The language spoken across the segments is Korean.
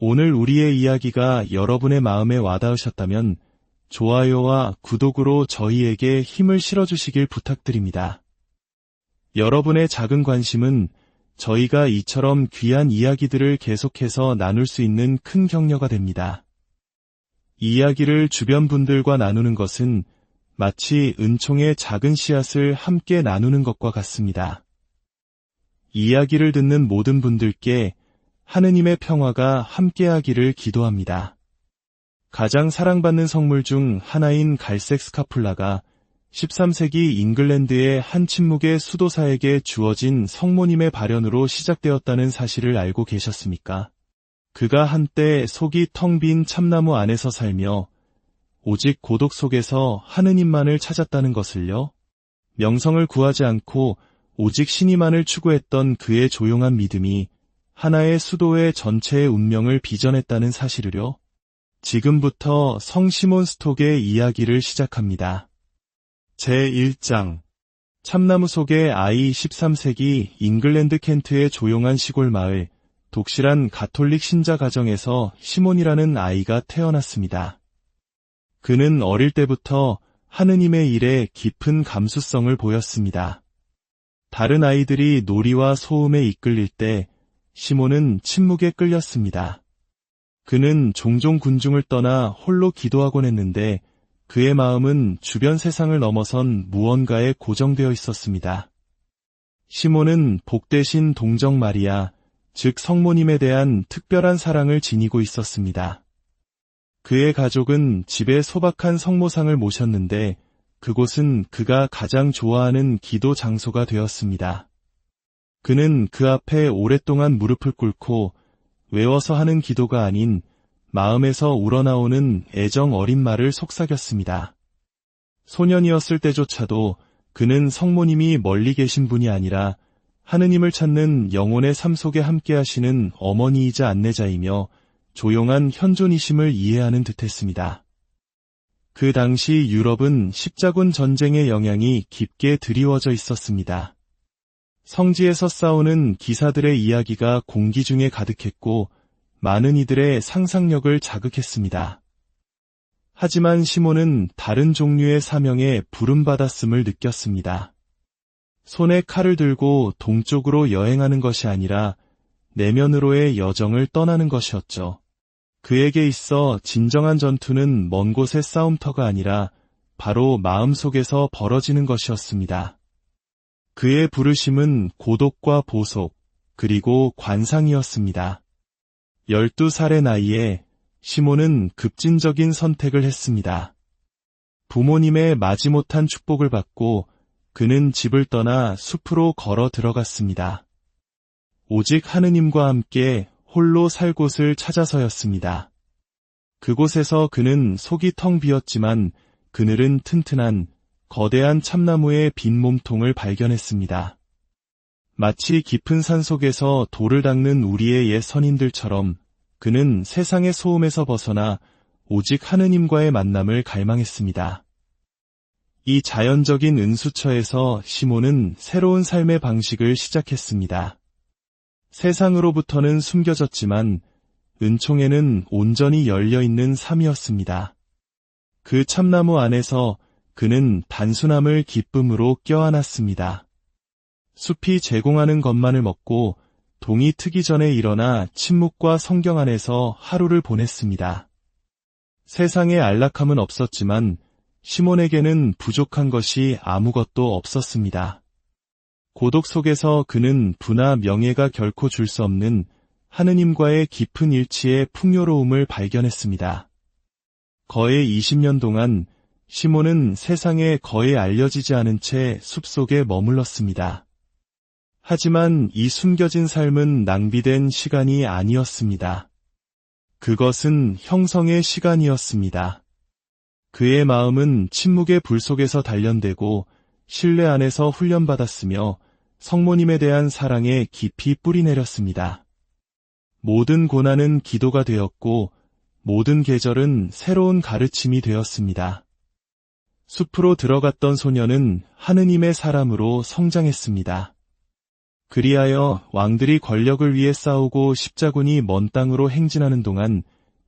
오늘 우리의 이야기가 여러분의 마음에 와닿으셨다면 좋아요와 구독으로 저희에게 힘을 실어주시길 부탁드립니다. 여러분의 작은 관심은 저희가 이처럼 귀한 이야기들을 계속해서 나눌 수 있는 큰 격려가 됩니다. 이야기를 주변 분들과 나누는 것은 마치 은총의 작은 씨앗을 함께 나누는 것과 같습니다. 이야기를 듣는 모든 분들께 하느님의 평화가 함께하기를 기도합니다. 가장 사랑받는 성물 중 하나인 갈색 스카풀라가 13세기 잉글랜드의 한 침묵의 수도사에게 주어진 성모님의 발현으로 시작되었다는 사실을 알고 계셨습니까? 그가 한때 속이 텅 빈 참나무 안에서 살며 오직 고독 속에서 하느님만을 찾았다는 것을요. 명성을 구하지 않고 오직 신이만을 추구했던 그의 조용한 믿음이 하나의 수도의 전체의 운명을 빚어냈다는 사실을요. 지금부터 성 시몬 스톡의 이야기를 시작합니다. 제1장 참나무 속의 아이. 13세기 잉글랜드 켄트의 조용한 시골 마을, 독실한 가톨릭 신자 가정에서 시몬이라는 아이가 태어났습니다. 그는 어릴 때부터 하느님의 일에 깊은 감수성을 보였습니다. 다른 아이들이 놀이와 소음에 이끌릴 때 시몬은 침묵에 끌렸습니다. 그는 종종 군중을 떠나 홀로 기도하곤 했는데 그의 마음은 주변 세상을 넘어선 무언가에 고정되어 있었습니다. 시몬은 복되신 동정 마리아, 즉 성모님에 대한 특별한 사랑을 지니고 있었습니다. 그의 가족은 집에 소박한 성모상을 모셨는데 그곳은 그가 가장 좋아하는 기도 장소가 되었습니다. 그는 그 앞에 오랫동안 무릎을 꿇고 외워서 하는 기도가 아닌 마음에서 우러나오는 애정 어린 말을 속삭였습니다. 소년이었을 때조차도 그는 성모님이 멀리 계신 분이 아니라 하느님을 찾는 영혼의 삶 속에 함께 하시는 어머니이자 안내자이며 조용한 현존이심을 이해하는 듯했습니다. 그 당시 유럽은 십자군 전쟁의 영향이 깊게 드리워져 있었습니다. 성지에서 싸우는 기사들의 이야기가 공기 중에 가득했고 많은 이들의 상상력을 자극했습니다. 하지만 시몬은 다른 종류의 사명에 부름받았음을 느꼈습니다. 손에 칼을 들고 동쪽으로 여행하는 것이 아니라 내면으로의 여정을 떠나는 것이었죠. 그에게 있어 진정한 전투는 먼 곳의 싸움터가 아니라 바로 마음속에서 벌어지는 것이었습니다. 그의 부르심은 고독과 보속, 그리고 관상이었습니다. 12살의 나이에 시몬은 급진적인 선택을 했습니다. 부모님의 마지못한 축복을 받고 그는 집을 떠나 숲으로 걸어 들어갔습니다. 오직 하느님과 함께 홀로 살 곳을 찾아서였습니다. 그곳에서 그는 속이 텅 비었지만 그늘은 튼튼한 거대한 참나무의 빈 몸통을 발견했습니다. 마치 깊은 산속에서 돌을 닦는 우리의 옛 선인들처럼 그는 세상의 소음에서 벗어나 오직 하느님과의 만남을 갈망했습니다. 이 자연적인 은수처에서 시몬은 새로운 삶의 방식을 시작했습니다. 세상으로부터는 숨겨졌지만 은총에는 온전히 열려있는 삶이었습니다. 그 참나무 안에서 그는 단순함을 기쁨으로 껴안았습니다. 숲이 제공하는 것만을 먹고 동이 트기 전에 일어나 침묵과 성경 안에서 하루를 보냈습니다. 세상에 안락함은 없었지만 시몬에게는 부족한 것이 아무것도 없었습니다. 고독 속에서 그는 부나 명예가 결코 줄 수 없는 하느님과의 깊은 일치의 풍요로움을 발견했습니다. 거의 20년 동안 시몬은 세상에 거의 알려지지 않은 채 숲속에 머물렀습니다. 하지만 이 숨겨진 삶은 낭비된 시간이 아니었습니다. 그것은 형성의 시간이었습니다. 그의 마음은 침묵의 불 속에서 단련되고 신뢰 안에서 훈련받았으며 성모님에 대한 사랑에 깊이 뿌리내렸습니다. 모든 고난은 기도가 되었고 모든 계절은 새로운 가르침이 되었습니다. 숲으로 들어갔던 소녀는 하느님의 사람으로 성장했습니다. 그리하여 왕들이 권력을 위해 싸우고 십자군이 먼 땅으로 행진하는 동안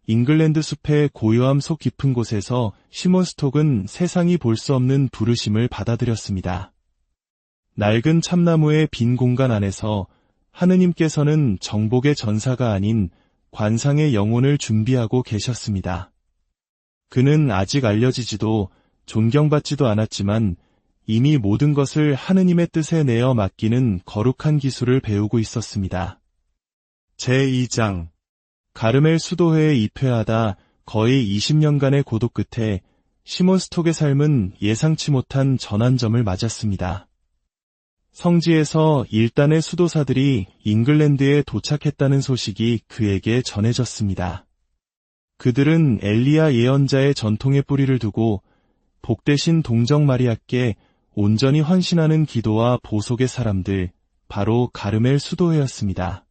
잉글랜드 숲의 고요함 속 깊은 곳에서 시몬 스톡은 세상이 볼 수 없는 부르심을 받아들였습니다. 낡은 참나무의 빈 공간 안에서 하느님께서는 정복의 전사가 아닌 관상의 영혼을 준비하고 계셨습니다. 그는 아직 알려지지도 존경받지도 않았지만 이미 모든 것을 하느님의 뜻에 내어 맡기는 거룩한 기술을 배우고 있었습니다. 제2장 가르멜 수도회에 입회하다 거의 20년간의 고독 끝에 시몬 스톡의 삶은 예상치 못한 전환점을 맞았습니다. 성지에서 일단의 수도사들이 잉글랜드에 도착했다는 소식이 그에게 전해졌습니다. 그들은 엘리야 예언자의 전통에 뿌리를 두고 복되신 동정 마리아께 온전히 헌신하는 기도와 보속의 사람들, 바로 가르멜 수도회였습니다.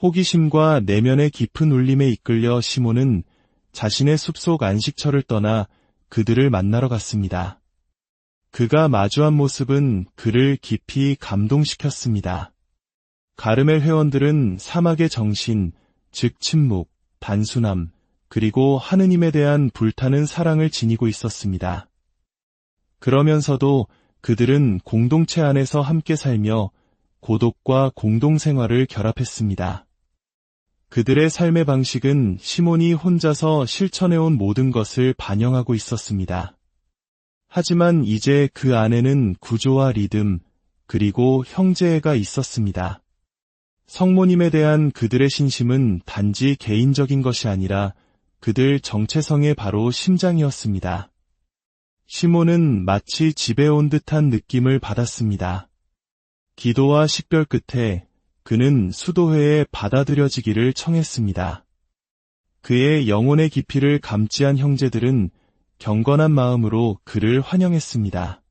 호기심과 내면의 깊은 울림에 이끌려 시몬은 자신의 숲속 안식처를 떠나 그들을 만나러 갔습니다. 그가 마주한 모습은 그를 깊이 감동시켰습니다. 가르멜 회원들은 사막의 정신, 즉 침묵, 단순함, 그리고 하느님에 대한 불타는 사랑을 지니고 있었습니다. 그러면서도 그들은 공동체 안에서 함께 살며 고독과 공동생활을 결합했습니다. 그들의 삶의 방식은 시몬이 혼자서 실천해온 모든 것을 반영하고 있었습니다. 하지만 이제 그 안에는 구조와 리듬, 그리고 형제애가 있었습니다. 성모님에 대한 그들의 신심은 단지 개인적인 것이 아니라 그들 정체성의 바로 심장이었습니다. 시몬은 마치 집에 온 듯한 느낌을 받았습니다. 기도와 식별 끝에 그는 수도회에 받아들여지기를 청했습니다. 그의 영혼의 깊이를 감지한 형제들은 경건한 마음으로 그를 환영했습니다.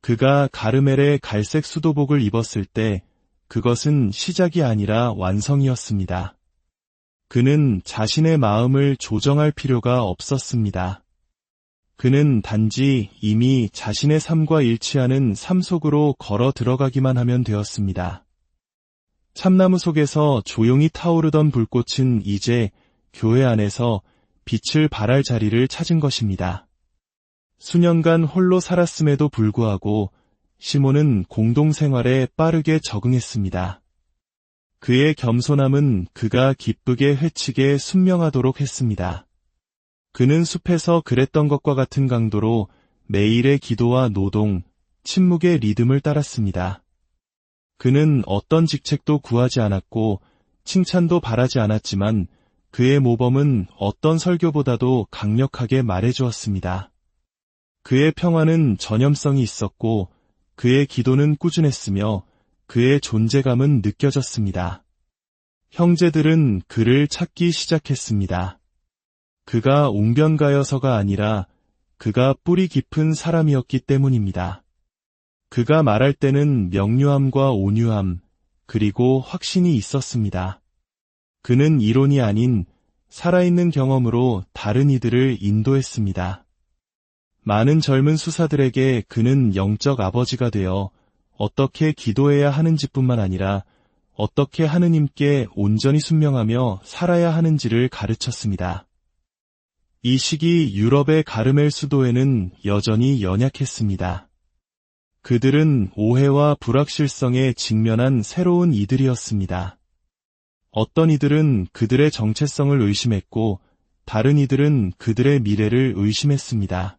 그가 가르멜의 갈색 수도복을 입었을 때 그것은 시작이 아니라 완성이었습니다. 그는 자신의 마음을 조정할 필요가 없었습니다. 그는 단지 이미 자신의 삶과 일치하는 삶 속으로 걸어 들어가기만 하면 되었습니다. 참나무 속에서 조용히 타오르던 불꽃은 이제 교회 안에서 빛을 발할 자리를 찾은 것입니다. 수년간 홀로 살았음에도 불구하고 시몬은 공동생활에 빠르게 적응했습니다. 그의 겸손함은 그가 기쁘게 회치게 순명하도록 했습니다. 그는 숲에서 그랬던 것과 같은 강도로 매일의 기도와 노동, 침묵의 리듬을 따랐습니다. 그는 어떤 직책도 구하지 않았고 칭찬도 바라지 않았지만 그의 모범은 어떤 설교보다도 강력하게 말해주었습니다. 그의 평화는 전염성이 있었고 그의 기도는 꾸준했으며 그의 존재감은 느껴졌습니다. 형제들은 그를 찾기 시작했습니다. 그가 웅변가여서가 아니라 그가 뿌리 깊은 사람이었기 때문입니다. 그가 말할 때는 명료함과 온유함, 그리고 확신이 있었습니다. 그는 이론이 아닌 살아있는 경험으로 다른 이들을 인도했습니다. 많은 젊은 수사들에게 그는 영적 아버지가 되어 어떻게 기도해야 하는지뿐만 아니라 어떻게 하느님께 온전히 순명하며 살아야 하는지를 가르쳤습니다. 이 시기 유럽의 가르멜 수도에는 여전히 연약했습니다. 그들은 오해와 불확실성에 직면한 새로운 이들이었습니다. 어떤 이들은 그들의 정체성을 의심했고 다른 이들은 그들의 미래를 의심했습니다.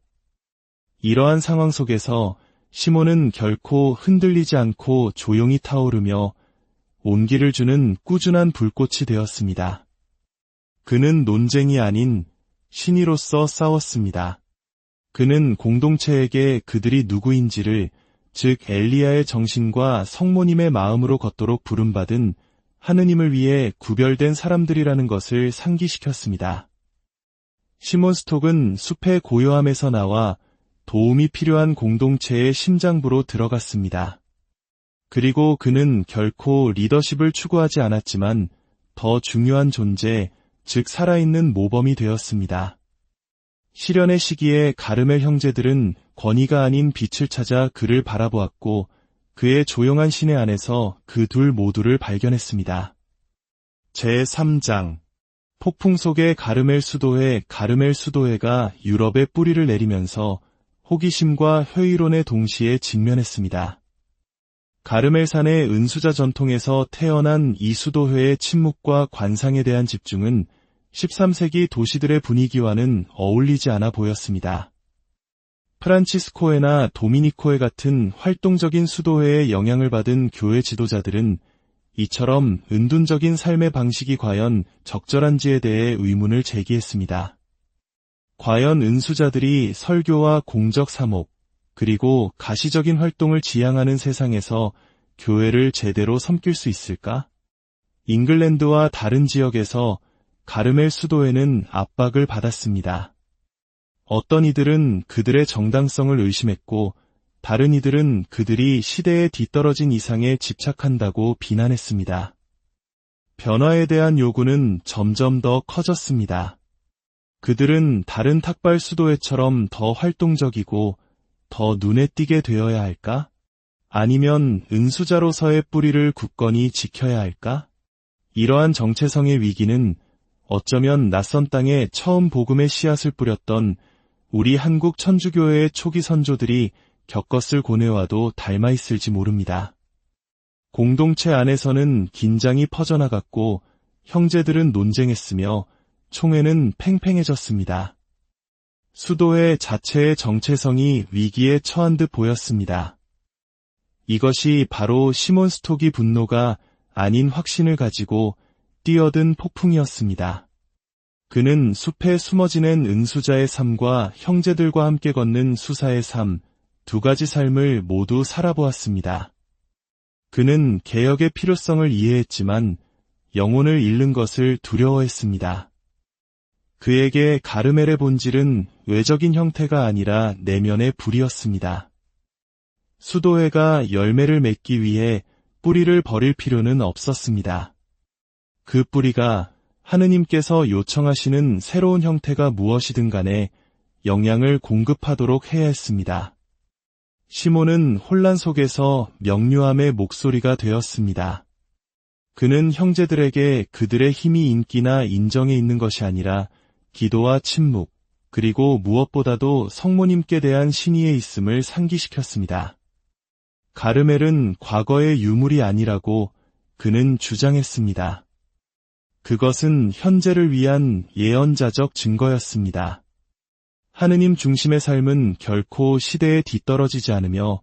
이러한 상황 속에서 시몬은 결코 흔들리지 않고 조용히 타오르며 온기를 주는 꾸준한 불꽃이 되었습니다. 그는 논쟁이 아닌 신이로서 싸웠습니다. 그는 공동체에게 그들이 누구인지를, 즉 엘리야의 정신과 성모님의 마음으로 걷도록 부름받은 하느님을 위해 구별된 사람들이라는 것을 상기시켰습니다. 시몬 스톡은 숲의 고요함에서 나와 도움이 필요한 공동체의 심장부로 들어갔습니다. 그리고 그는 결코 리더십을 추구하지 않았지만 더 중요한 존재, 즉 살아있는 모범이 되었습니다. 시련의 시기에 가르멜 형제들은 권위가 아닌 빛을 찾아 그를 바라보았고 그의 조용한 시내 안에서 그 둘 모두를 발견했습니다. 제3장 폭풍 속의 가르멜 수도회가 유럽에 뿌리를 내리면서 호기심과 회의론에 동시에 직면했습니다. 가르멜산의 은수자 전통에서 태어난 이 수도회의 침묵과 관상에 대한 집중은 13세기 도시들의 분위기와는 어울리지 않아 보였습니다. 프란치스코회나 도미니코회 같은 활동적인 수도회의 영향을 받은 교회 지도자들은 이처럼 은둔적인 삶의 방식이 과연 적절한지에 대해 의문을 제기했습니다. 과연 은수자들이 설교와 공적 사목, 그리고 가시적인 활동을 지향하는 세상에서 교회를 제대로 섬길 수 있을까? 잉글랜드와 다른 지역에서 가르멜 수도회는 압박을 받았습니다. 어떤 이들은 그들의 정당성을 의심했고, 다른 이들은 그들이 시대에 뒤떨어진 이상에 집착한다고 비난했습니다. 변화에 대한 요구는 점점 더 커졌습니다. 그들은 다른 탁발 수도회처럼 더 활동적이고 더 눈에 띄게 되어야 할까? 아니면 은수자로서의 뿌리를 굳건히 지켜야 할까? 이러한 정체성의 위기는 어쩌면 낯선 땅에 처음 복음의 씨앗을 뿌렸던 우리 한국 천주교회의 초기 선조들이 겪었을 고뇌와도 닮아 있을지 모릅니다. 공동체 안에서는 긴장이 퍼져나갔고 형제들은 논쟁했으며 총회는 팽팽해졌습니다. 수도회 자체의 정체성이 위기에 처한 듯 보였습니다. 이것이 바로 시몬 스톡이 분노가 아닌 확신을 가지고 뛰어든 폭풍이었습니다. 그는 숲에 숨어 지낸 은수자의 삶과 형제들과 함께 걷는 수사의 삶, 두 가지 삶을 모두 살아보았습니다. 그는 개혁의 필요성을 이해했지만 영혼을 잃는 것을 두려워했습니다. 그에게 가르멜의 본질은 외적인 형태가 아니라 내면의 불이었습니다. 수도회가 열매를 맺기 위해 뿌리를 버릴 필요는 없었습니다. 그 뿌리가 하느님께서 요청하시는 새로운 형태가 무엇이든 간에 영향을 공급하도록 해야 했습니다. 시몬은 혼란 속에서 명료함의 목소리가 되었습니다. 그는 형제들에게 그들의 힘이 인기나 인정에 있는 것이 아니라 기도와 침묵, 그리고 무엇보다도 성모님께 대한 신의에 있음을 상기시켰습니다. 가르멜은 과거의 유물이 아니라고 그는 주장했습니다. 그것은 현재를 위한 예언자적 증거였습니다. 하느님 중심의 삶은 결코 시대에 뒤떨어지지 않으며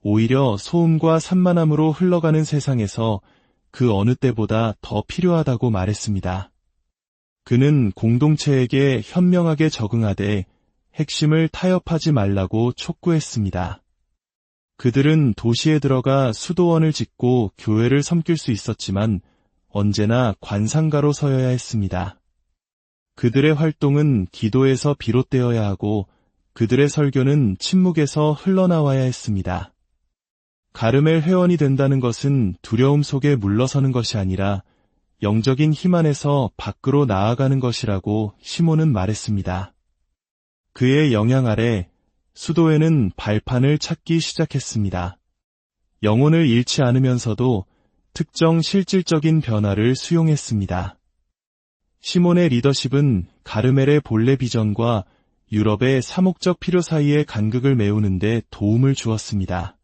오히려 소음과 산만함으로 흘러가는 세상에서 그 어느 때보다 더 필요하다고 말했습니다. 그는 공동체에게 현명하게 적응하되 핵심을 타협하지 말라고 촉구했습니다. 그들은 도시에 들어가 수도원을 짓고 교회를 섬길 수 있었지만 언제나 관상가로 서여야 했습니다. 그들의 활동은 기도에서 비롯되어야 하고 그들의 설교는 침묵에서 흘러나와야 했습니다. 가르멜 회원이 된다는 것은 두려움 속에 물러서는 것이 아니라 영적인 힘 안에서 밖으로 나아가는 것이라고 시몬은 말했습니다. 그의 영향 아래 수도회는 발판을 찾기 시작했습니다. 영혼을 잃지 않으면서도 특정 실질적인 변화를 수용했습니다. 시몬의 리더십은 가르멜의 본래 비전과 유럽의 사목적 필요 사이의 간극을 메우는 데 도움을 주었습니다.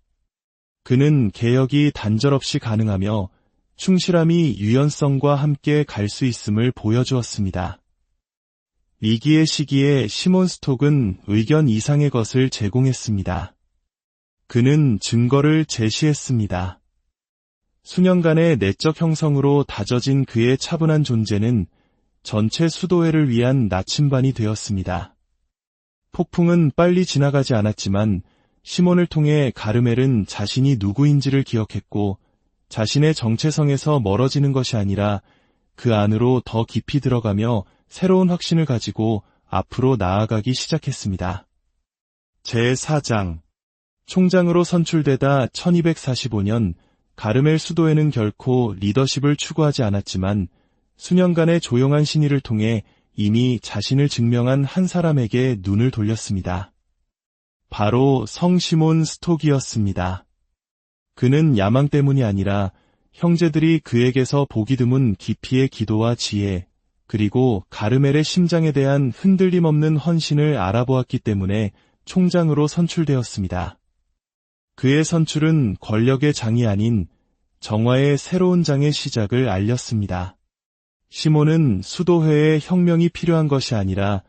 그는 개혁이 단절없이 가능하며 충실함이 유연성과 함께 갈 수 있음을 보여주었습니다. 위기의 시기에 시몬 스톡은 의견 이상의 것을 제공했습니다. 그는 증거를 제시했습니다. 수년간의 내적 형성으로 다져진 그의 차분한 존재는 전체 수도회를 위한 나침반이 되었습니다. 폭풍은 빨리 지나가지 않았지만 시몬을 통해 가르멜은 자신이 누구인지를 기억했고 자신의 정체성에서 멀어지는 것이 아니라 그 안으로 더 깊이 들어가며 새로운 확신을 가지고 앞으로 나아가기 시작했습니다. 제4장 총장으로 선출되다 1245년 가르멜 수도회는 결코 리더십을 추구하지 않았지만 수년간의 조용한 신의를 통해 이미 자신을 증명한 한 사람에게 눈을 돌렸습니다. 바로 성 시몬 스톡이었습니다. 그는 야망 때문이 아니라 형제들이 그에게서 보기 드문 깊이의 기도와 지혜, 그리고 가르멜의 심장에 대한 흔들림 없는 헌신을 알아보았기 때문에 총장으로 선출되었습니다. 그의 선출은 권력의 장이 아닌 정화의 새로운 장의 시작을 알렸습니다. 시몬은 수도회에 혁명이 필요한 것이 아니라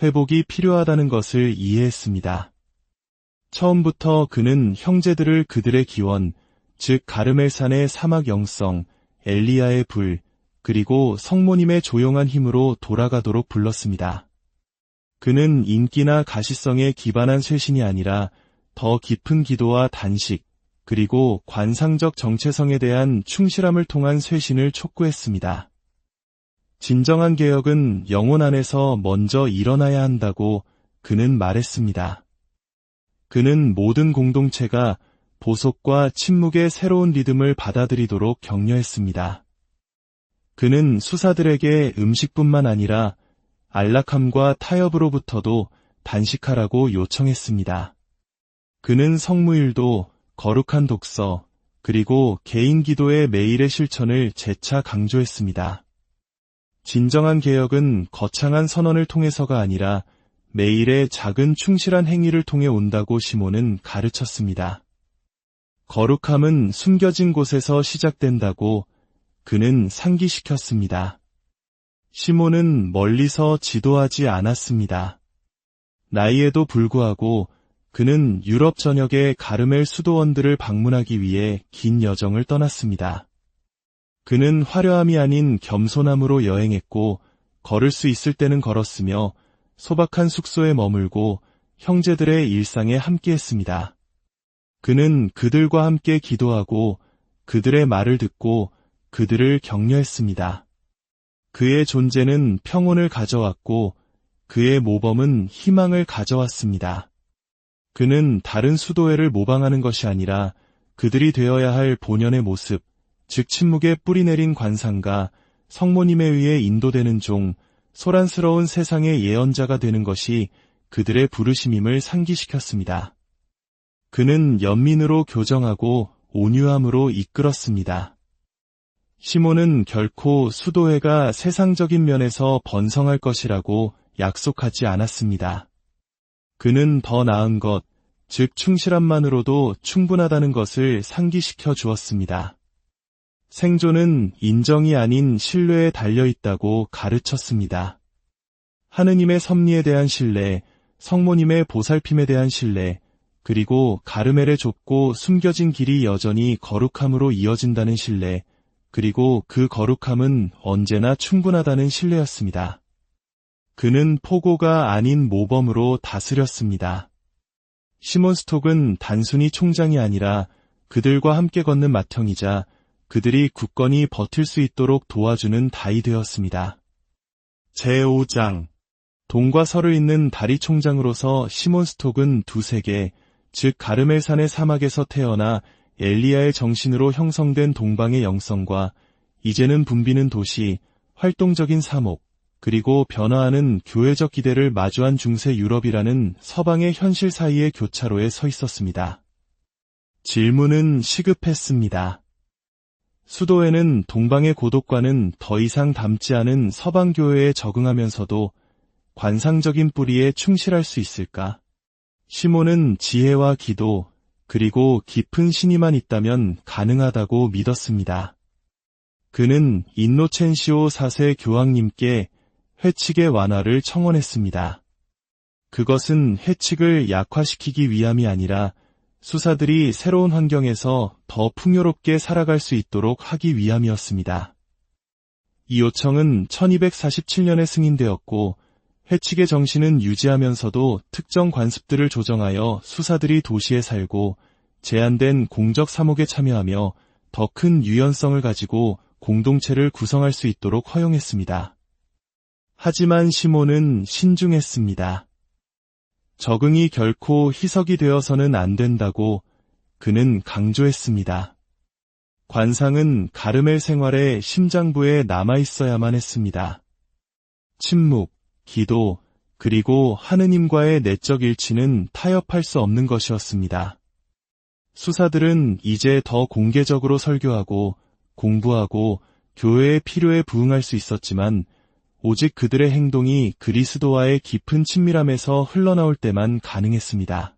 회복이 필요하다는 것을 이해했습니다. 처음부터 그는 형제들을 그들의 기원, 즉 가르멜산의 사막 영성, 엘리야의 불, 그리고 성모님의 조용한 힘으로 돌아가도록 불렀습니다. 그는 인기나 가시성에 기반한 쇄신이 아니라 더 깊은 기도와 단식, 그리고 관상적 정체성에 대한 충실함을 통한 쇄신을 촉구했습니다. 진정한 개혁은 영혼 안에서 먼저 일어나야 한다고 그는 말했습니다. 그는 모든 공동체가 보속과 침묵의 새로운 리듬을 받아들이도록 격려했습니다. 그는 수사들에게 음식뿐만 아니라 안락함과 타협으로부터도 단식하라고 요청했습니다. 그는 성무일도, 거룩한 독서, 그리고 개인 기도의 매일의 실천을 재차 강조했습니다. 진정한 개혁은 거창한 선언을 통해서가 아니라 매일의 작은 충실한 행위를 통해 온다고 시몬은 가르쳤습니다. 거룩함은 숨겨진 곳에서 시작된다고 그는 상기시켰습니다. 시몬은 멀리서 지도하지 않았습니다. 나이에도 불구하고 그는 유럽 전역의 가르멜 수도원들을 방문하기 위해 긴 여정을 떠났습니다. 그는 화려함이 아닌 겸손함으로 여행했고 걸을 수 있을 때는 걸었으며 소박한 숙소에 머물고 형제들의 일상에 함께했습니다. 그는 그들과 함께 기도하고 그들의 말을 듣고 그들을 격려했습니다. 그의 존재는 평온을 가져왔고 그의 모범은 희망을 가져왔습니다. 그는 다른 수도회를 모방하는 것이 아니라 그들이 되어야 할 본연의 모습, 즉 침묵에 뿌리내린 관상가, 성모님에 의해 인도되는 종, 소란스러운 세상의 예언자가 되는 것이 그들의 부르심임을 상기시켰습니다. 그는 연민으로 교정하고 온유함으로 이끌었습니다. 시몬은 결코 수도회가 세상적인 면에서 번성할 것이라고 약속하지 않았습니다. 그는 더 나은 것, 즉 충실함만으로도 충분하다는 것을 상기시켜 주었습니다. 생존은 인정이 아닌 신뢰에 달려있다고 가르쳤습니다. 하느님의 섭리에 대한 신뢰, 성모님의 보살핌에 대한 신뢰, 그리고 가르멜의 좁고 숨겨진 길이 여전히 거룩함으로 이어진다는 신뢰, 그리고 그 거룩함은 언제나 충분하다는 신뢰였습니다. 그는 포고가 아닌 모범으로 다스렸습니다. 시몬 스톡은 단순히 총장이 아니라 그들과 함께 걷는 맏형이자 그들이 굳건히 버틸 수 있도록 도와주는 다이 되었습니다. 제5장 동과 서를 잇는 다리 총장으로서 시몬 스톡은 두세 개, 즉 가르멜산의 사막에서 태어나 엘리야의 정신으로 형성된 동방의 영성과 이제는 붐비는 도시, 활동적인 사목, 그리고 변화하는 교회적 기대를 마주한 중세 유럽이라는 서방의 현실 사이의 교차로에 서 있었습니다. 질문은 시급했습니다. 수도에는 동방의 고독과는 더 이상 닮지 않은 서방 교회에 적응하면서도 관상적인 뿌리에 충실할 수 있을까? 시몬은 지혜와 기도, 그리고 깊은 신의만 있다면 가능하다고 믿었습니다. 그는 인노첸시오 4세 교황님께 회칙의 완화를 청원했습니다. 그것은 회칙을 약화시키기 위함이 아니라 수사들이 새로운 환경에서 더 풍요롭게 살아갈 수 있도록 하기 위함이었습니다. 이 요청은 1247년에 승인되었고 회칙의 정신은 유지하면서도 특정 관습들을 조정하여 수사들이 도시에 살고 제한된 공적 사목에 참여하며 더 큰 유연성을 가지고 공동체를 구성할 수 있도록 허용했습니다. 하지만 시몬은 신중했습니다. 적응이 결코 희석이 되어서는 안 된다고 그는 강조했습니다. 관상은 가르멜 생활의 심장부에 남아있어야만 했습니다. 침묵, 기도, 그리고 하느님과의 내적 일치는 타협할 수 없는 것이었습니다. 수사들은 이제 더 공개적으로 설교하고 공부하고 교회의 필요에 부응할 수 있었지만 오직 그들의 행동이 그리스도와의 깊은 친밀함에서 흘러나올 때만 가능했습니다.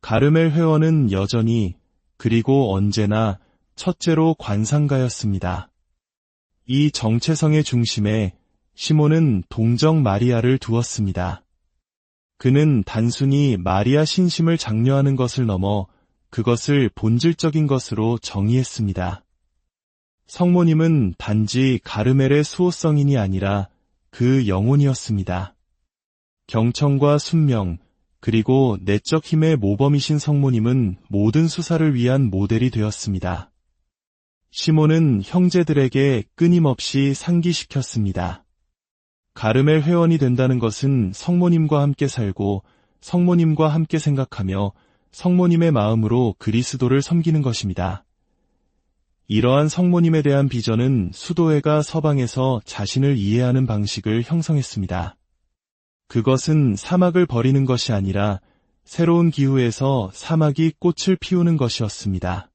가르멜 회원은 여전히 그리고 언제나 첫째로 관상가였습니다. 이 정체성의 중심에 시몬은 동정 마리아를 두었습니다. 그는 단순히 마리아 신심을 장려하는 것을 넘어 그것을 본질적인 것으로 정의했습니다. 성모님은 단지 가르멜의 수호성인이 아니라 그 영혼이었습니다. 경청과 순명, 그리고 내적 힘의 모범이신 성모님은 모든 수사를 위한 모델이 되었습니다. 시몬은 형제들에게 끊임없이 상기시켰습니다. 가르멜 회원이 된다는 것은 성모님과 함께 살고 성모님과 함께 생각하며 성모님의 마음으로 그리스도를 섬기는 것입니다. 이러한 성모님에 대한 비전은 수도회가 서방에서 자신을 이해하는 방식을 형성했습니다. 그것은 사막을 버리는 것이 아니라 새로운 기후에서 사막이 꽃을 피우는 것이었습니다.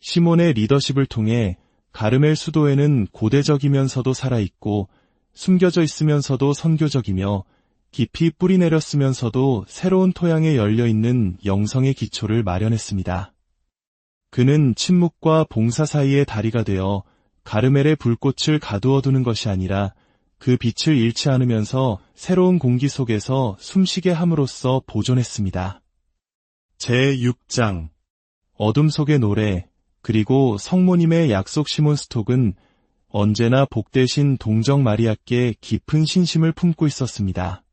시몬의 리더십을 통해 가르멜 수도회는 고대적이면서도 살아있고 숨겨져 있으면서도 선교적이며 깊이 뿌리내렸으면서도 새로운 토양에 열려있는 영성의 기초를 마련했습니다. 그는 침묵과 봉사 사이의 다리가 되어 가르멜의 불꽃을 가두어두는 것이 아니라 그 빛을 잃지 않으면서 새로운 공기 속에서 숨쉬게 함으로써 보존했습니다. 제6장 어둠 속의 노래 그리고 성모님의 약속. 시몬 스톡은 언제나 복되신 동정 마리아께 깊은 신심을 품고 있었습니다.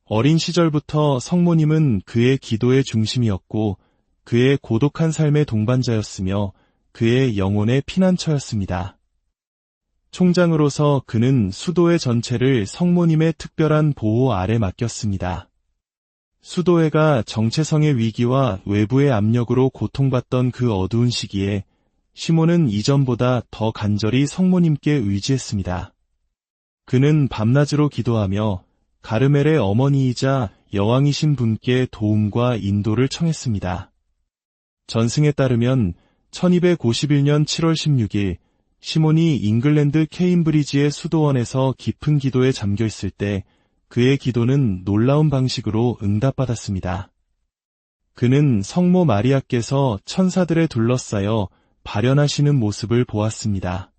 어린 시절부터 성모님은 그의 기도의 중심이었고 그의 고독한 삶의 동반자였으며 그의 영혼의 피난처였습니다. 총장으로서 그는 수도회 전체를 성모님의 특별한 보호 아래 맡겼습니다. 수도회가 정체성의 위기와 외부의 압력으로 고통받던 그 어두운 시기에 시몬은 이전보다 더 간절히 성모님께 의지했습니다. 그는 밤낮으로 기도하며 가르멜의 어머니이자 여왕이신 분께 도움과 인도를 청했습니다. 전승에 따르면 1251년 7월 16일 시몬이 잉글랜드 케임브리지의 수도원에서 깊은 기도에 잠겨 있을 때 그의 기도는 놀라운 방식으로 응답받았습니다. 그는 성모 마리아께서 천사들에 둘러싸여 발현하시는 모습을 보았습니다.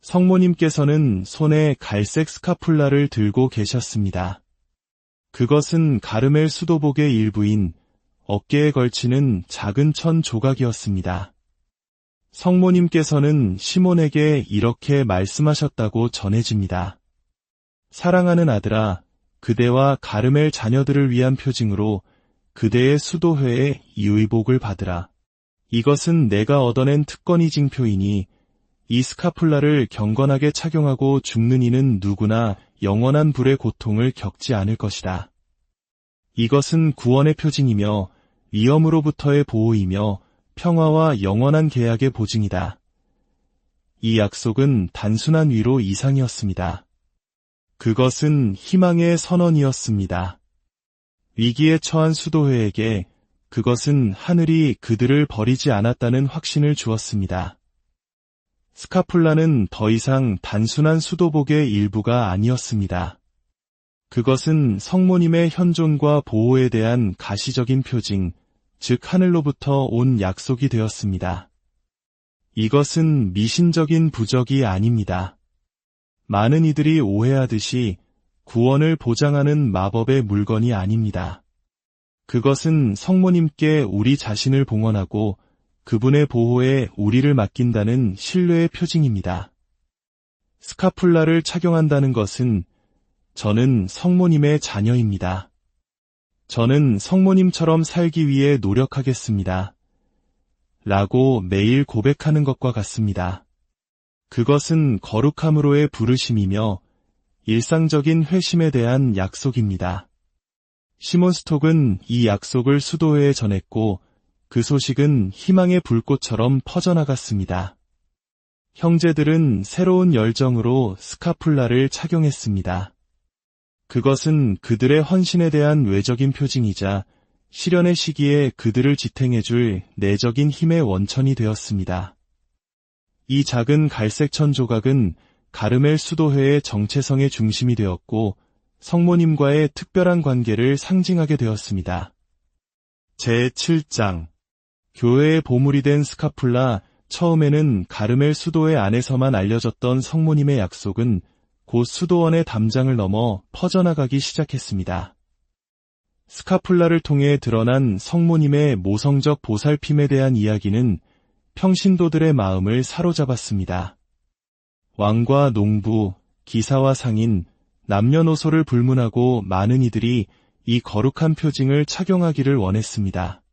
성모님께서는 손에 갈색 스카풀라를 들고 계셨습니다. 그것은 가르멜 수도복의 일부인 어깨에 걸치는 작은 천 조각이었습니다. 성모님께서는 시몬에게 이렇게 말씀하셨다고 전해집니다. 사랑하는 아들아, 그대와 가르멜 자녀들을 위한 표징으로 그대의 수도회에 이 의복을 받으라. 이것은 내가 얻어낸 특권이 징표이니 이 스카풀라를 경건하게 착용하고 죽는 이는 누구나 영원한 불의 고통을 겪지 않을 것이다. 이것은 구원의 표징이며 위험으로부터의 보호이며 평화와 영원한 계약의 보증이다. 이 약속은 단순한 위로 이상이었습니다. 그것은 희망의 선언이었습니다. 위기에 처한 수도회에게 그것은 하늘이 그들을 버리지 않았다는 확신을 주었습니다. 스카풀라는 더 이상 단순한 수도복의 일부가 아니었습니다. 그것은 성모님의 현존과 보호에 대한 가시적인 표징, 즉 하늘로부터 온 약속이 되었습니다. 이것은 미신적인 부적이 아닙니다. 많은 이들이 오해하듯이 구원을 보장하는 마법의 물건이 아닙니다. 그것은 성모님께 우리 자신을 봉헌하고 그분의 보호에 우리를 맡긴다는 신뢰의 표징입니다. 스카풀라를 착용한다는 것은 저는 성모님의 자녀입니다. 저는 성모님처럼 살기 위해 노력하겠습니다. 라고 매일 고백하는 것과 같습니다. 그것은 거룩함으로의 부르심이며 일상적인 회심에 대한 약속입니다. 시몬 스톡은 이 약속을 수도회에 전했고 그 소식은 희망의 불꽃처럼 퍼져나갔습니다. 형제들은 새로운 열정으로 스카풀라를 착용했습니다. 그것은 그들의 헌신에 대한 외적인 표징이자 시련의 시기에 그들을 지탱해줄 내적인 힘의 원천이 되었습니다. 이 작은 갈색천 조각은 가르멜 수도회의 정체성의 중심이 되었고 성모님과의 특별한 관계를 상징하게 되었습니다. 제7장 교회의 보물이 된 스카풀라. 처음에는 가르멜 수도회 안에서만 알려졌던 성모님의 약속은 곧 수도원의 담장을 넘어 퍼져나가기 시작했습니다. 스카풀라를 통해 드러난 성모님의 모성적 보살핌에 대한 이야기는 평신도들의 마음을 사로잡았습니다. 왕과 농부, 기사와 상인, 남녀노소를 불문하고 많은 이들이 이 거룩한 표징을 착용하기를 원했습니다.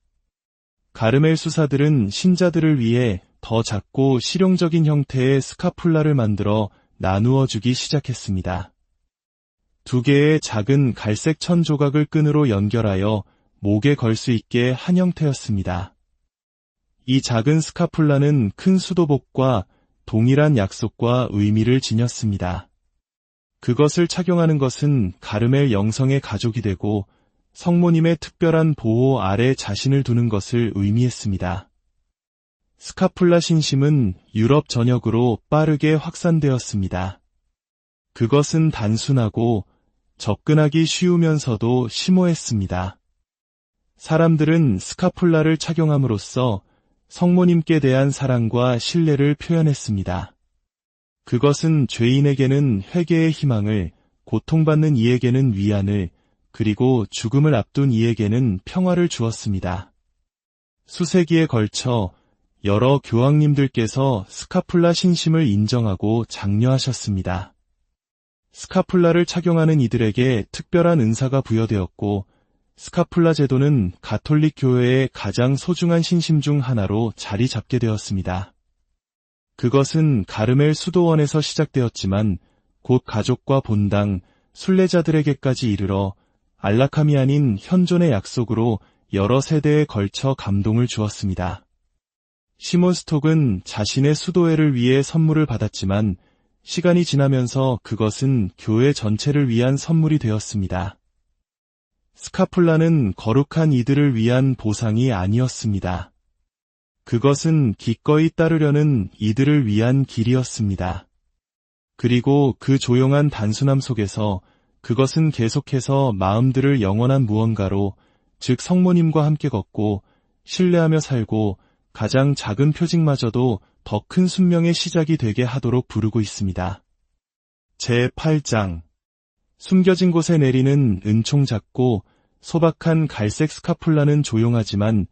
가르멜 수사들은 신자들을 위해 더 작고 실용적인 형태의 스카풀라를 만들어 나누어 주기 시작했습니다. 2개의 작은 갈색 천 조각을 끈으로 연결하여 목에 걸 수 있게 한 형태였습니다. 이 작은 스카풀라는 큰 수도복과 동일한 약속과 의미를 지녔습니다. 그것을 착용하는 것은 가르멜 영성의 가족이 되고 성모님의 특별한 보호 아래 자신을 두는 것을 의미했습니다. 스카풀라 신심은 유럽 전역으로 빠르게 확산되었습니다. 그것은 단순하고 접근하기 쉬우면서도 심오했습니다. 사람들은 스카풀라를 착용함으로써 성모님께 대한 사랑과 신뢰를 표현했습니다. 그것은 죄인에게는 회개의 희망을, 고통받는 이에게는 위안을, 그리고 죽음을 앞둔 이에게는 평화를 주었습니다. 수세기에 걸쳐 여러 교황님들께서 스카풀라 신심을 인정하고 장려하셨습니다. 스카풀라를 착용하는 이들에게 특별한 은사가 부여되었고 스카풀라 제도는 가톨릭 교회의 가장 소중한 신심 중 하나로 자리 잡게 되었습니다. 그것은 가르멜 수도원에서 시작되었지만 곧 가족과 본당, 순례자들에게까지 이르러 안락함이 아닌 현존의 약속으로 여러 세대에 걸쳐 감동을 주었습니다. 시몬 스톡은 자신의 수도회를 위해 선물을 받았지만 시간이 지나면서 그것은 교회 전체를 위한 선물이 되었습니다. 스카풀라는 거룩한 이들을 위한 보상이 아니었습니다. 그것은 기꺼이 따르려는 이들을 위한 길이었습니다. 그리고 그 조용한 단순함 속에서 그것은 계속해서 마음들을 영원한 무언가로, 즉 성모님과 함께 걷고 신뢰하며 살고 가장 작은 표징마저도 더 큰 순명의 시작이 되게 하도록 부르고 있습니다. 제8장 숨겨진 곳에 내리는 은총 작고 소박한 갈색 스카풀라는 조용하지만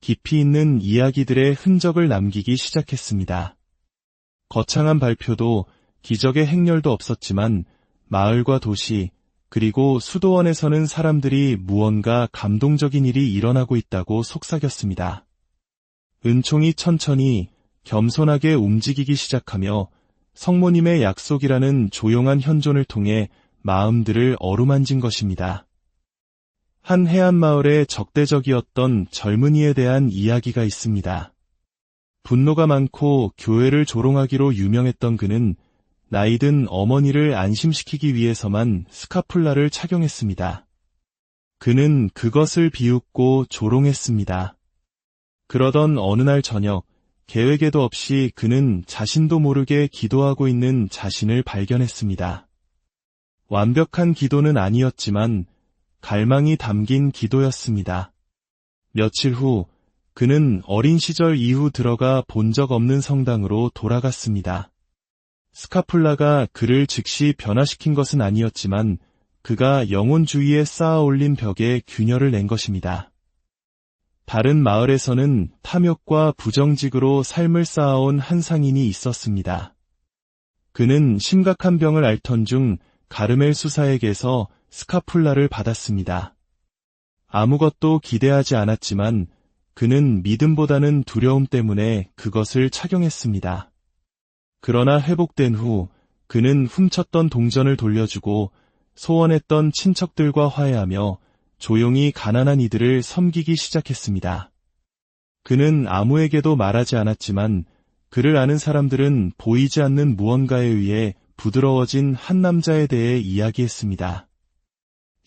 깊이 있는 이야기들의 흔적을 남기기 시작했습니다. 거창한 발표도 기적의 행렬도 없었지만 마을과 도시, 그리고 수도원에서는 사람들이 무언가 감동적인 일이 일어나고 있다고 속삭였습니다. 은총이 천천히 겸손하게 움직이기 시작하며 성모님의 약속이라는 조용한 현존을 통해 마음들을 어루만진 것입니다. 한 해안 마을에 적대적이었던 젊은이에 대한 이야기가 있습니다. 분노가 많고 교회를 조롱하기로 유명했던 그는 나이든 어머니를 안심시키기 위해서만 스카풀라를 착용했습니다. 그는 그것을 비웃고 조롱했습니다. 그러던 어느 날 저녁, 계획에도 없이 그는 자신도 모르게 기도하고 있는 자신을 발견했습니다. 완벽한 기도는 아니었지만 갈망이 담긴 기도였습니다. 며칠 후 그는 어린 시절 이후 들어가 본 적 없는 성당으로 돌아갔습니다. 스카풀라가 그를 즉시 변화시킨 것은 아니었지만 그가 영혼 주위에 쌓아 올린 벽에 균열을 낸 것입니다. 다른 마을에서는 탐욕과 부정직으로 삶을 쌓아온 한 상인이 있었습니다. 그는 심각한 병을 앓던 중 가르멜 수사에게서 스카풀라를 받았습니다. 아무것도 기대하지 않았지만 그는 믿음보다는 두려움 때문에 그것을 착용했습니다. 그러나 회복된 후 그는 훔쳤던 동전을 돌려주고 소원했던 친척들과 화해하며 조용히 가난한 이들을 섬기기 시작했습니다. 그는 아무에게도 말하지 않았지만 그를 아는 사람들은 보이지 않는 무언가에 의해 부드러워진 한 남자에 대해 이야기했습니다.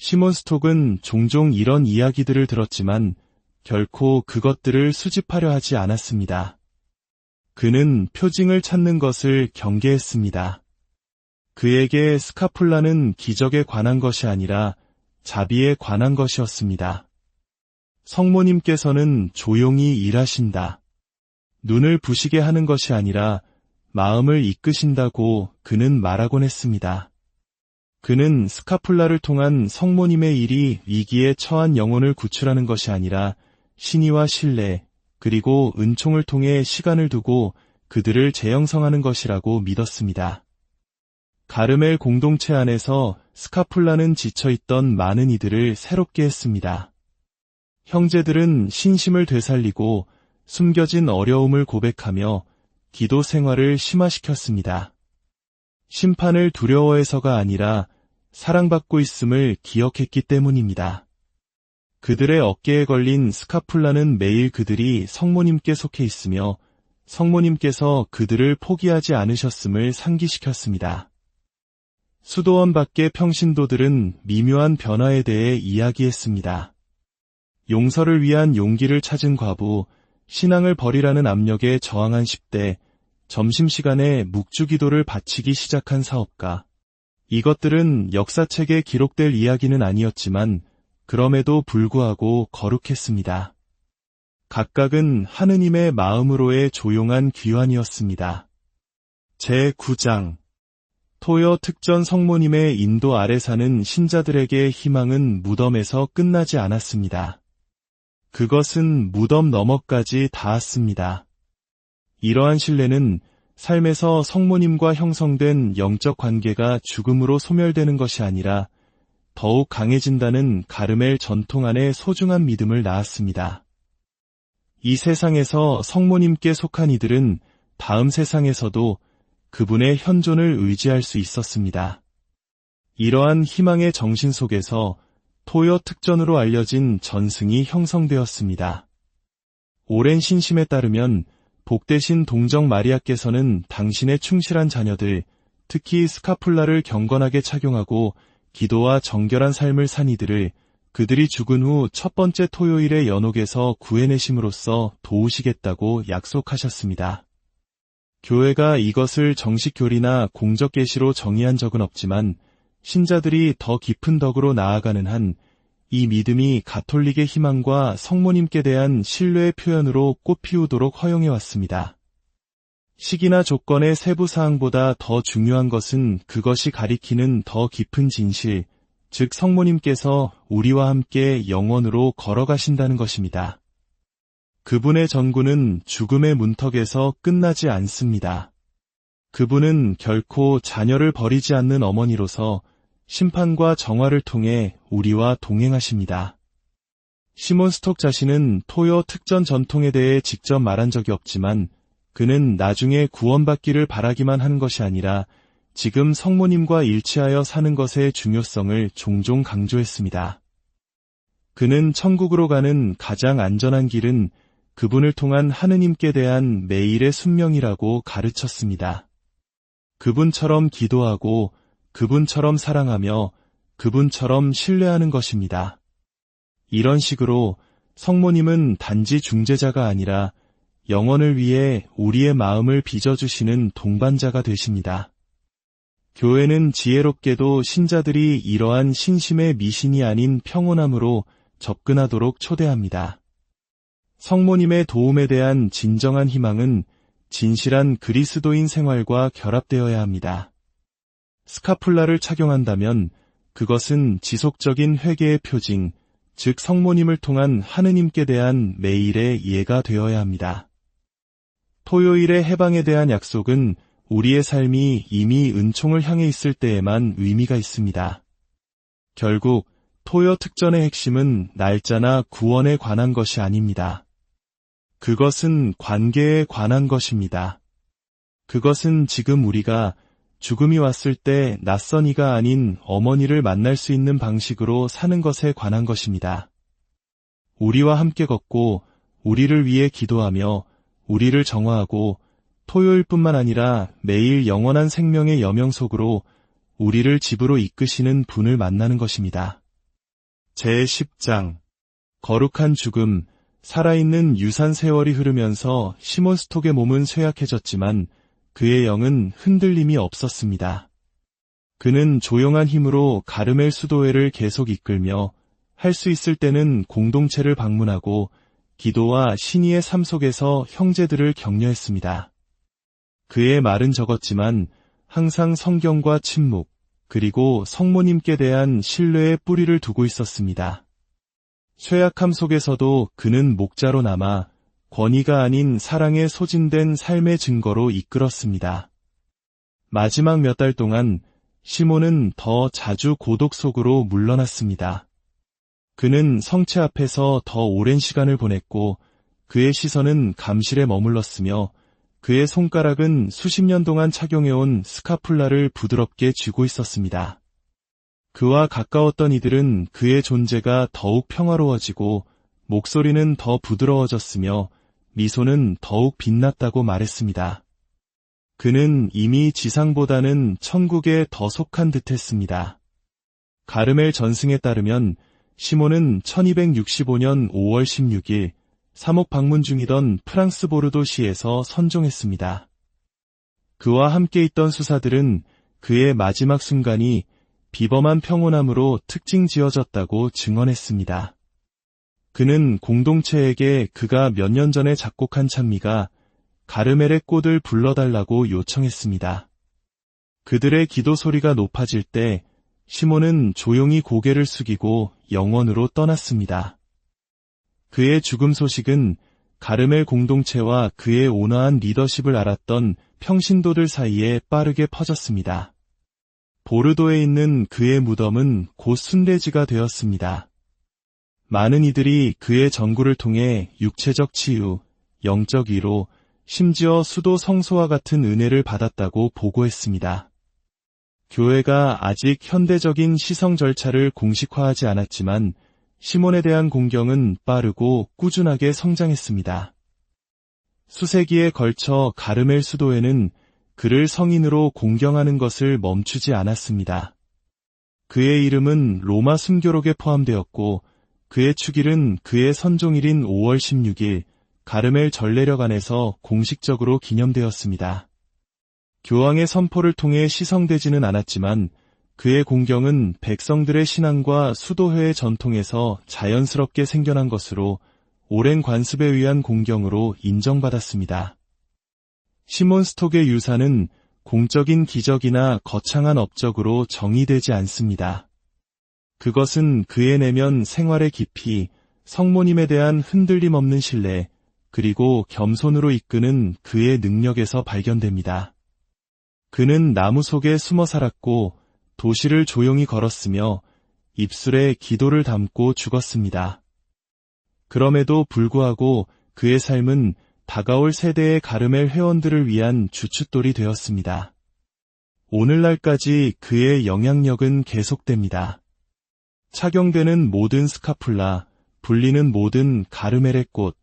시몬 스톡은 종종 이런 이야기들을 들었지만 결코 그것들을 수집하려 하지 않았습니다. 그는 표징을 찾는 것을 경계했습니다. 그에게 스카폴라는 기적에 관한 것이 아니라 자비에 관한 것이었습니다. 성모님께서는 조용히 일하신다. 눈을 부시게 하는 것이 아니라 마음을 이끄신다고 그는 말하곤 했습니다. 그는 스카폴라를 통한 성모님의 일이 위기에 처한 영혼을 구출하는 것이 아니라 신의와 신뢰, 그리고 은총을 통해 시간을 두고 그들을 재형성하는 것이라고 믿었습니다. 가르멜 공동체 안에서 스카폴라는 지쳐있던 많은 이들을 새롭게 했습니다. 형제들은 신심을 되살리고 숨겨진 어려움을 고백하며 기도 생활을 심화시켰습니다. 심판을 두려워해서가 아니라 사랑받고 있음을 기억했기 때문입니다. 그들의 어깨에 걸린 스카폴라는 매일 그들이 성모님께 속해 있으며 성모님께서 그들을 포기하지 않으셨음을 상기시켰습니다. 수도원 밖의 평신도들은 미묘한 변화에 대해 이야기했습니다. 용서를 위한 용기를 찾은 과부, 신앙을 버리라는 압력에 저항한 10대, 점심시간에 묵주기도를 바치기 시작한 사업가. 이것들은 역사책에 기록될 이야기는 아니었지만 그럼에도 불구하고 거룩했습니다. 각각은 하느님의 마음으로의 조용한 귀환이었습니다. 제9장 토요 특전 성모님의 인도 아래 사는 신자들에게 희망은 무덤에서 끝나지 않았습니다. 그것은 무덤 너머까지 닿았습니다. 이러한 신뢰는 삶에서 성모님과 형성된 영적 관계가 죽음으로 소멸되는 것이 아니라 더욱 강해진다는 가르멜 전통 안에 소중한 믿음을 낳았습니다. 이 세상에서 성모님께 속한 이들은 다음 세상에서도 그분의 현존을 의지할 수 있었습니다. 이러한 희망의 정신 속에서 토요 특전으로 알려진 전승이 형성되었습니다. 오랜 신심에 따르면 복되신 동정 마리아께서는 당신의 충실한 자녀들, 특히 스카폴라를 경건하게 착용하고 기도와 정결한 삶을 산 이들을 그들이 죽은 후 첫 번째 토요일의 연옥에서 구해내심으로써 도우시겠다고 약속하셨습니다. 교회가 이것을 정식 교리나 공적 계시로 정의한 적은 없지만 신자들이 더 깊은 덕으로 나아가는 한 이 믿음이 가톨릭의 희망과 성모님께 대한 신뢰의 표현으로 꽃피우도록 허용해왔습니다. 시기나 조건의 세부 사항보다 더 중요한 것은 그것이 가리키는 더 깊은 진실, 즉 성모님께서 우리와 함께 영원으로 걸어가신다는 것입니다. 그분의 전구는 죽음의 문턱에서 끝나지 않습니다. 그분은 결코 자녀를 버리지 않는 어머니로서 심판과 정화를 통해 우리와 동행하십니다. 시몬 스톡 자신은 토요 특전 전통에 대해 직접 말한 적이 없지만 그는 나중에 구원받기를 바라기만 하는 것이 아니라 지금 성모님과 일치하여 사는 것의 중요성을 종종 강조했습니다. 그는 천국으로 가는 가장 안전한 길은 그분을 통한 하느님께 대한 매일의 순명이라고 가르쳤습니다. 그분처럼 기도하고 그분처럼 사랑하며 그분처럼 신뢰하는 것입니다. 이런 식으로 성모님은 단지 중재자가 아니라 영혼을 위해 우리의 마음을 빚어주시는 동반자가 되십니다. 교회는 지혜롭게도 신자들이 이러한 신심의 미신이 아닌 평온함으로 접근하도록 초대합니다. 성모님의 도움에 대한 진정한 희망은 진실한 그리스도인 생활과 결합되어야 합니다. 스카폴라를 착용한다면 그것은 지속적인 회개의 표징, 즉 성모님을 통한 하느님께 대한 매일의 예가 되어야 합니다. 토요일의 해방에 대한 약속은 우리의 삶이 이미 은총을 향해 있을 때에만 의미가 있습니다. 결국 토요 특전의 핵심은 날짜나 구원에 관한 것이 아닙니다. 그것은 관계에 관한 것입니다. 그것은 지금 우리가 죽음이 왔을 때 낯선 이가 아닌 어머니를 만날 수 있는 방식으로 사는 것에 관한 것입니다. 우리와 함께 걷고 우리를 위해 기도하며 우리를 정화하고 토요일뿐만 아니라 매일 영원한 생명의 여명 속으로 우리를 집으로 이끄시는 분을 만나는 것입니다. 제10장 거룩한 죽음. 살아있는 유산 세월이 흐르면서 시몬 스톡의 몸은 쇠약해졌지만 그의 영은 흔들림이 없었습니다. 그는 조용한 힘으로 가르멜 수도회를 계속 이끌며 할 수 있을 때는 공동체를 방문하고 기도와 신의의 삶 속에서 형제들을 격려했습니다. 그의 말은 적었지만 항상 성경과 침묵, 그리고 성모님께 대한 신뢰의 뿌리를 두고 있었습니다. 쇠약함 속에서도 그는 목자로 남아 권위가 아닌 사랑에 소진된 삶의 증거로 이끌었습니다. 마지막 몇 달 동안 시몬은 더 자주 고독 속으로 물러났습니다. 그는 성체 앞에서 더 오랜 시간을 보냈고 그의 시선은 감실에 머물렀으며 그의 손가락은 수십 년 동안 착용해온 스카풀라를 부드럽게 쥐고 있었습니다. 그와 가까웠던 이들은 그의 존재가 더욱 평화로워지고 목소리는 더 부드러워졌으며 미소는 더욱 빛났다고 말했습니다. 그는 이미 지상보다는 천국에 더 속한 듯했습니다. 가르멜 전승에 따르면 시몬은 1265년 5월 16일 사목 방문 중이던 프랑스 보르도시에서 선종했습니다. 그와 함께 있던 수사들은 그의 마지막 순간이 비범한 평온함으로 특징 지어졌다고 증언했습니다. 그는 공동체에게 그가 몇 년 전에 작곡한 찬미가 가르멜의 꽃을 불러달라고 요청했습니다. 그들의 기도 소리가 높아질 때 시몬은 조용히 고개를 숙이고 영원으로 떠났습니다. 그의 죽음 소식은 가르멜 공동체와 그의 온화한 리더십을 알았던 평신도들 사이에 빠르게 퍼졌습니다. 보르도에 있는 그의 무덤은 곧 순례지가 되었습니다. 많은 이들이 그의 전구를 통해 육체적 치유, 영적 위로, 심지어 수도 성소와 같은 은혜를 받았다고 보고했습니다. 교회가 아직 현대적인 시성 절차를 공식화하지 않았지만 시몬에 대한 공경은 빠르고 꾸준하게 성장했습니다. 수세기에 걸쳐 가르멜 수도회는 그를 성인으로 공경하는 것을 멈추지 않았습니다. 그의 이름은 로마 순교록에 포함되었고 그의 축일은 그의 선종일인 5월 16일 가르멜 전례력 안에서 공식적으로 기념되었습니다. 교황의 선포를 통해 시성되지는 않았지만 그의 공경은 백성들의 신앙과 수도회의 전통에서 자연스럽게 생겨난 것으로 오랜 관습에 의한 공경으로 인정받았습니다. 시몬 스톡의 유산은 공적인 기적이나 거창한 업적으로 정의되지 않습니다. 그것은 그의 내면 생활의 깊이, 성모님에 대한 흔들림 없는 신뢰, 그리고 겸손으로 이끄는 그의 능력에서 발견됩니다. 그는 나무 속에 숨어 살았고 도시를 조용히 걸었으며 입술에 기도를 담고 죽었습니다. 그럼에도 불구하고 그의 삶은 다가올 세대의 가르멜 회원들을 위한 주춧돌이 되었습니다. 오늘날까지 그의 영향력은 계속됩니다. 착용되는 모든 스카풀라, 불리는 모든 가르멜의 꽃,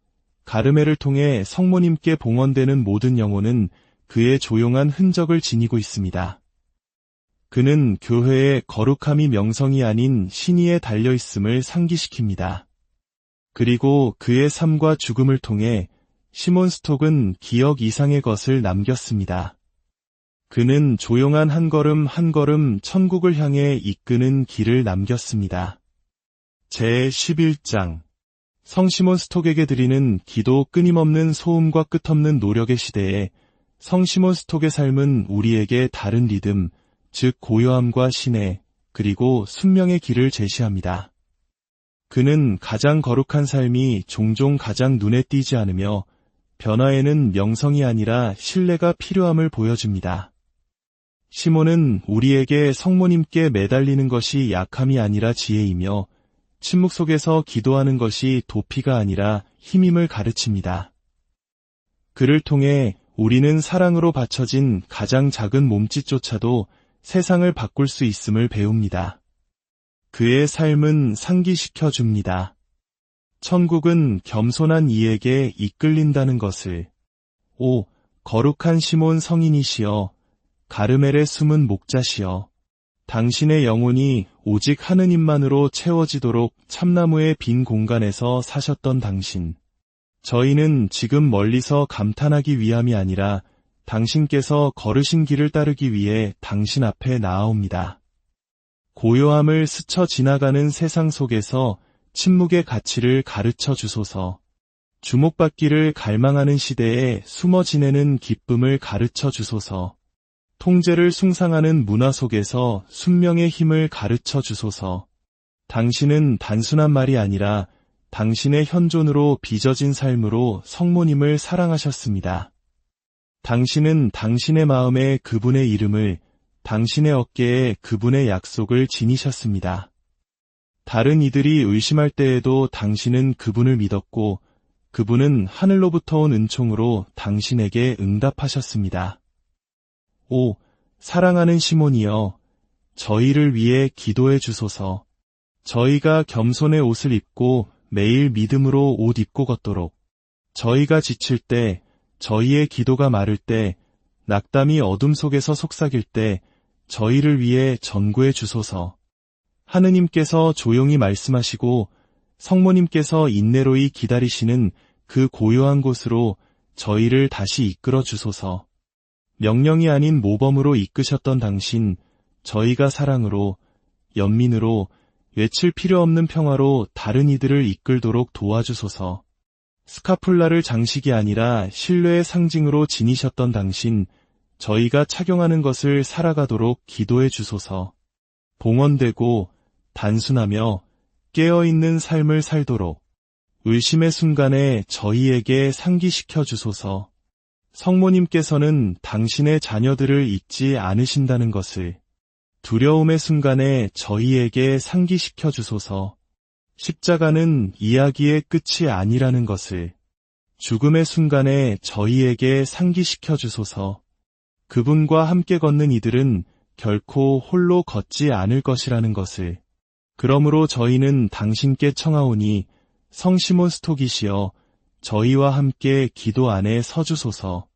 가르멜을 통해 성모님께 봉헌되는 모든 영혼은 그의 조용한 흔적을 지니고 있습니다. 그는 교회의 거룩함이 명성이 아닌 신의에 달려있음을 상기시킵니다. 그리고 그의 삶과 죽음을 통해 시몬 스톡은 기억 이상의 것을 남겼습니다. 그는 조용한 한 걸음 한 걸음 천국을 향해 이끄는 길을 남겼습니다. 제11장 성시몬 스톡에게 드리는 기도. 끊임없는 소음과 끝없는 노력의 시대에 성시몬 스톡의 삶은 우리에게 다른 리듬, 즉 고요함과 신의, 그리고 순명의 길을 제시합니다. 그는 가장 거룩한 삶이 종종 가장 눈에 띄지 않으며 변화에는 명성이 아니라 신뢰가 필요함을 보여줍니다. 시몬은 우리에게 성모님께 매달리는 것이 약함이 아니라 지혜이며 침묵 속에서 기도하는 것이 도피가 아니라 힘임을 가르칩니다. 그를 통해 우리는 사랑으로 받쳐진 가장 작은 몸짓조차도 세상을 바꿀 수 있음을 배웁니다. 그의 삶은 상기시켜 줍니다. 천국은 겸손한 이에게 이끌린다는 것을. 오, 거룩한 시몬 성인이시여, 가르멜의 숨은 목자시여, 당신의 영혼이 오직 하느님만으로 채워지도록 참나무의 빈 공간에서 사셨던 당신. 저희는 지금 멀리서 감탄하기 위함이 아니라 당신께서 걸으신 길을 따르기 위해 당신 앞에 나아옵니다. 고요함을 스쳐 지나가는 세상 속에서 침묵의 가치를 가르쳐 주소서. 주목받기를 갈망하는 시대에 숨어 지내는 기쁨을 가르쳐 주소서. 통제를 숭상하는 문화 속에서 순명의 힘을 가르쳐 주소서. 당신은 단순한 말이 아니라 당신의 현존으로 빚어진 삶으로 성모님을 사랑하셨습니다. 당신은 당신의 마음에 그분의 이름을, 당신의 어깨에 그분의 약속을 지니셨습니다. 다른 이들이 의심할 때에도 당신은 그분을 믿었고 그분은 하늘로부터 온 은총으로 당신에게 응답하셨습니다. 오, 사랑하는 시몬이여, 저희를 위해 기도해 주소서. 저희가 겸손의 옷을 입고 매일 믿음으로 옷 입고 걷도록, 저희가 지칠 때, 저희의 기도가 마를 때, 낙담이 어둠 속에서 속삭일 때 저희를 위해 전구해 주소서. 하느님께서 조용히 말씀하시고 성모님께서 인내로이 기다리시는 그 고요한 곳으로 저희를 다시 이끌어 주소서. 명령이 아닌 모범으로 이끄셨던 당신, 저희가 사랑으로, 연민으로, 외칠 필요 없는 평화로 다른 이들을 이끌도록 도와주소서. 스카풀라를 장식이 아니라 신뢰의 상징으로 지니셨던 당신, 저희가 착용하는 것을 살아가도록 기도해 주소서. 봉헌되고 단순하며 깨어있는 삶을 살도록 의심의 순간에 저희에게 상기시켜 주소서. 성모님께서는 당신의 자녀들을 잊지 않으신다는 것을, 두려움의 순간에 저희에게 상기시켜 주소서. 십자가는 이야기의 끝이 아니라는 것을, 죽음의 순간에 저희에게 상기시켜 주소서. 그분과 함께 걷는 이들은 결코 홀로 걷지 않을 것이라는 것을. 그러므로 저희는 당신께 청하오니 성시몬 스톡이시여, 저희와 함께 기도 안에 서주소서.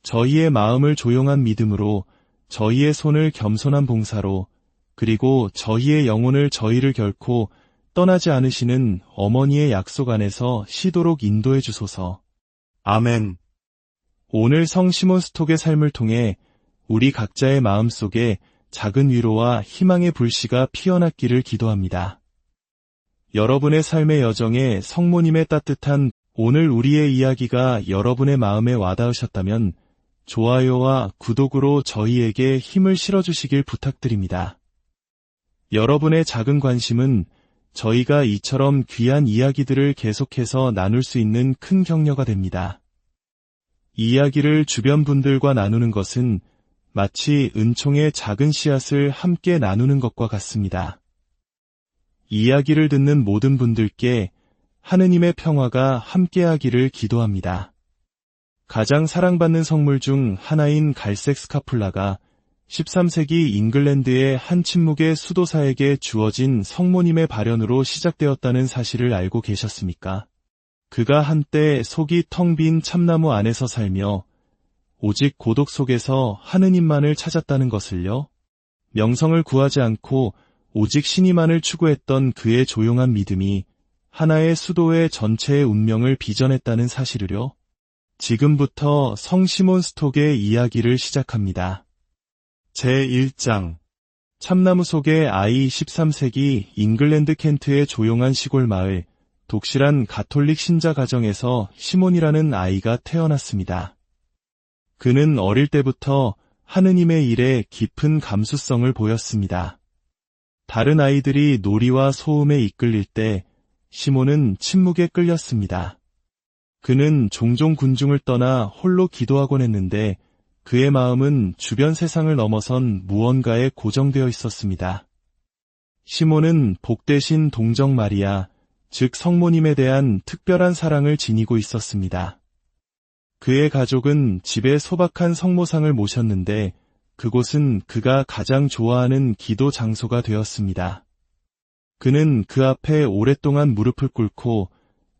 저희의 마음을 조용한 믿음으로, 저희의 손을 겸손한 봉사로, 그리고 저희의 영혼을 저희를 결코 떠나지 않으시는 어머니의 약속 안에서 쉬도록 인도해 주소서. 아멘. 오늘 성시몬 스톡의 삶을 통해 우리 각자의 마음속에 작은 위로와 희망의 불씨가 피어났기를 기도합니다. 여러분의 삶의 여정에 성모님의 따뜻한 오늘 우리의 이야기가 여러분의 마음에 와닿으셨다면 좋아요와 구독으로 저희에게 힘을 실어주시길 부탁드립니다. 여러분의 작은 관심은 저희가 이처럼 귀한 이야기들을 계속해서 나눌 수 있는 큰 격려가 됩니다. 이야기를 주변 분들과 나누는 것은 마치 은총의 작은 씨앗을 함께 나누는 것과 같습니다. 이야기를 듣는 모든 분들께 하느님의 평화가 함께하기를 기도합니다. 가장 사랑받는 성물 중 하나인 갈색 스카풀라가 13세기 잉글랜드의 한 침묵의 수도사에게 주어진 성모님의 발현으로 시작되었다는 사실을 알고 계셨습니까? 그가 한때 속이 텅 빈 참나무 안에서 살며 오직 고독 속에서 하느님만을 찾았다는 것을요. 명성을 구하지 않고 오직 신이만을 추구했던 그의 조용한 믿음이 하나의 수도의 전체의 운명을 빚어냈다는 사실을요. 지금부터 성시몬 스톡의 이야기를 시작합니다. 제1장. 참나무 속의 아이. 13세기 잉글랜드 켄트의 조용한 시골 마을, 독실한 가톨릭 신자 가정에서 시몬이라는 아이가 태어났습니다. 그는 어릴 때부터 하느님의 일에 깊은 감수성을 보였습니다. 다른 아이들이 놀이와 소음에 이끌릴 때 시몬은 침묵에 끌렸습니다. 그는 종종 군중을 떠나 홀로 기도하곤 했는데 그의 마음은 주변 세상을 넘어선 무언가에 고정되어 있었습니다. 시몬은 복되신 동정 마리아, 즉 성모님에 대한 특별한 사랑을 지니고 있었습니다. 그의 가족은 집에 소박한 성모상을 모셨는데 그곳은 그가 가장 좋아하는 기도 장소가 되었습니다. 그는 그 앞에 오랫동안 무릎을 꿇고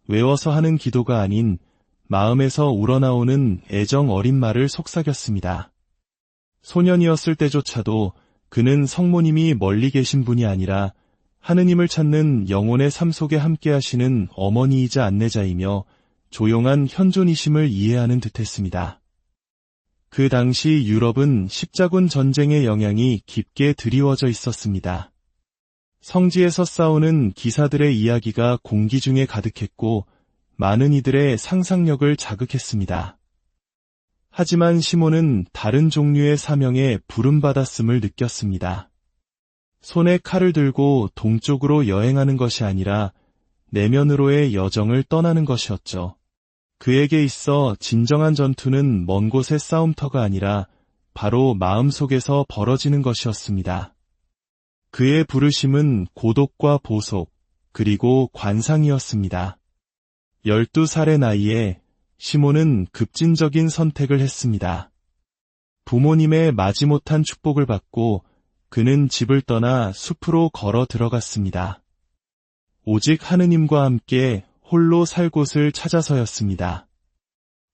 외워서 하는 기도가 아닌 마음에서 우러나오는 애정 어린 말을 속삭였습니다. 소년이었을 때조차도 그는 성모님이 멀리 계신 분이 아니라 하느님을 찾는 영혼의 삶 속에 함께 하시는 어머니이자 안내자이며 조용한 현존이심을 이해하는 듯했습니다. 그 당시 유럽은 십자군 전쟁의 영향이 깊게 드리워져 있었습니다. 성지에서 싸우는 기사들의 이야기가 공기 중에 가득했고 많은 이들의 상상력을 자극했습니다. 하지만 시몬은 다른 종류의 사명에 부름받았음을 느꼈습니다. 손에 칼을 들고 동쪽으로 여행하는 것이 아니라 내면으로의 여정을 떠나는 것이었죠. 그에게 있어 진정한 전투는 먼 곳의 싸움터가 아니라 바로 마음속에서 벌어지는 것이었습니다. 그의 부르심은 고독과 보속, 그리고 관상이었습니다. 12살의 나이에 시몬은 급진적인 선택을 했습니다. 부모님의 마지못한 축복을 받고 그는 집을 떠나 숲으로 걸어 들어갔습니다. 오직 하느님과 함께 홀로 살 곳을 찾아서였습니다.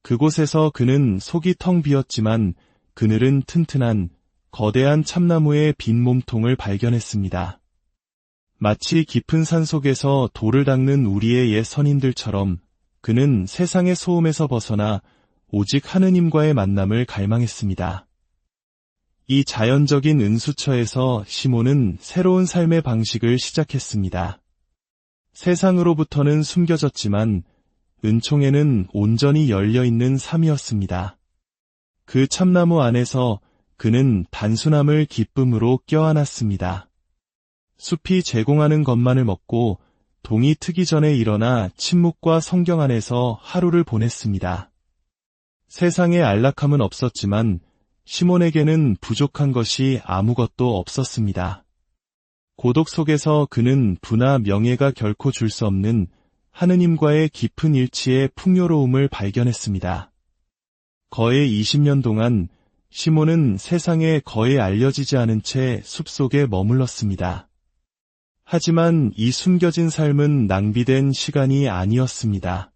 그곳에서 그는 속이 텅 비었지만 그늘은 튼튼한 거대한 참나무의 빈 몸통을 발견했습니다. 마치 깊은 산 속에서 돌을 닦는 우리의 옛 선인들처럼 그는 세상의 소음에서 벗어나 오직 하느님과의 만남을 갈망했습니다. 이 자연적인 은수처에서 시몬은 새로운 삶의 방식을 시작했습니다. 세상으로부터는 숨겨졌지만 은총에는 온전히 열려있는 삶이었습니다. 그 참나무 안에서 그는 단순함을 기쁨으로 껴안았습니다. 숲이 제공하는 것만을 먹고 동이 트기 전에 일어나 침묵과 성경 안에서 하루를 보냈습니다. 세상에 안락함은 없었지만 시몬에게는 부족한 것이 아무것도 없었습니다. 고독 속에서 그는 부나 명예가 결코 줄 수 없는 하느님과의 깊은 일치의 풍요로움을 발견했습니다. 거의 20년 동안 시몬은 세상에 거의 알려지지 않은 채 숲속에 머물렀습니다. 하지만 이 숨겨진 삶은 낭비된 시간이 아니었습니다.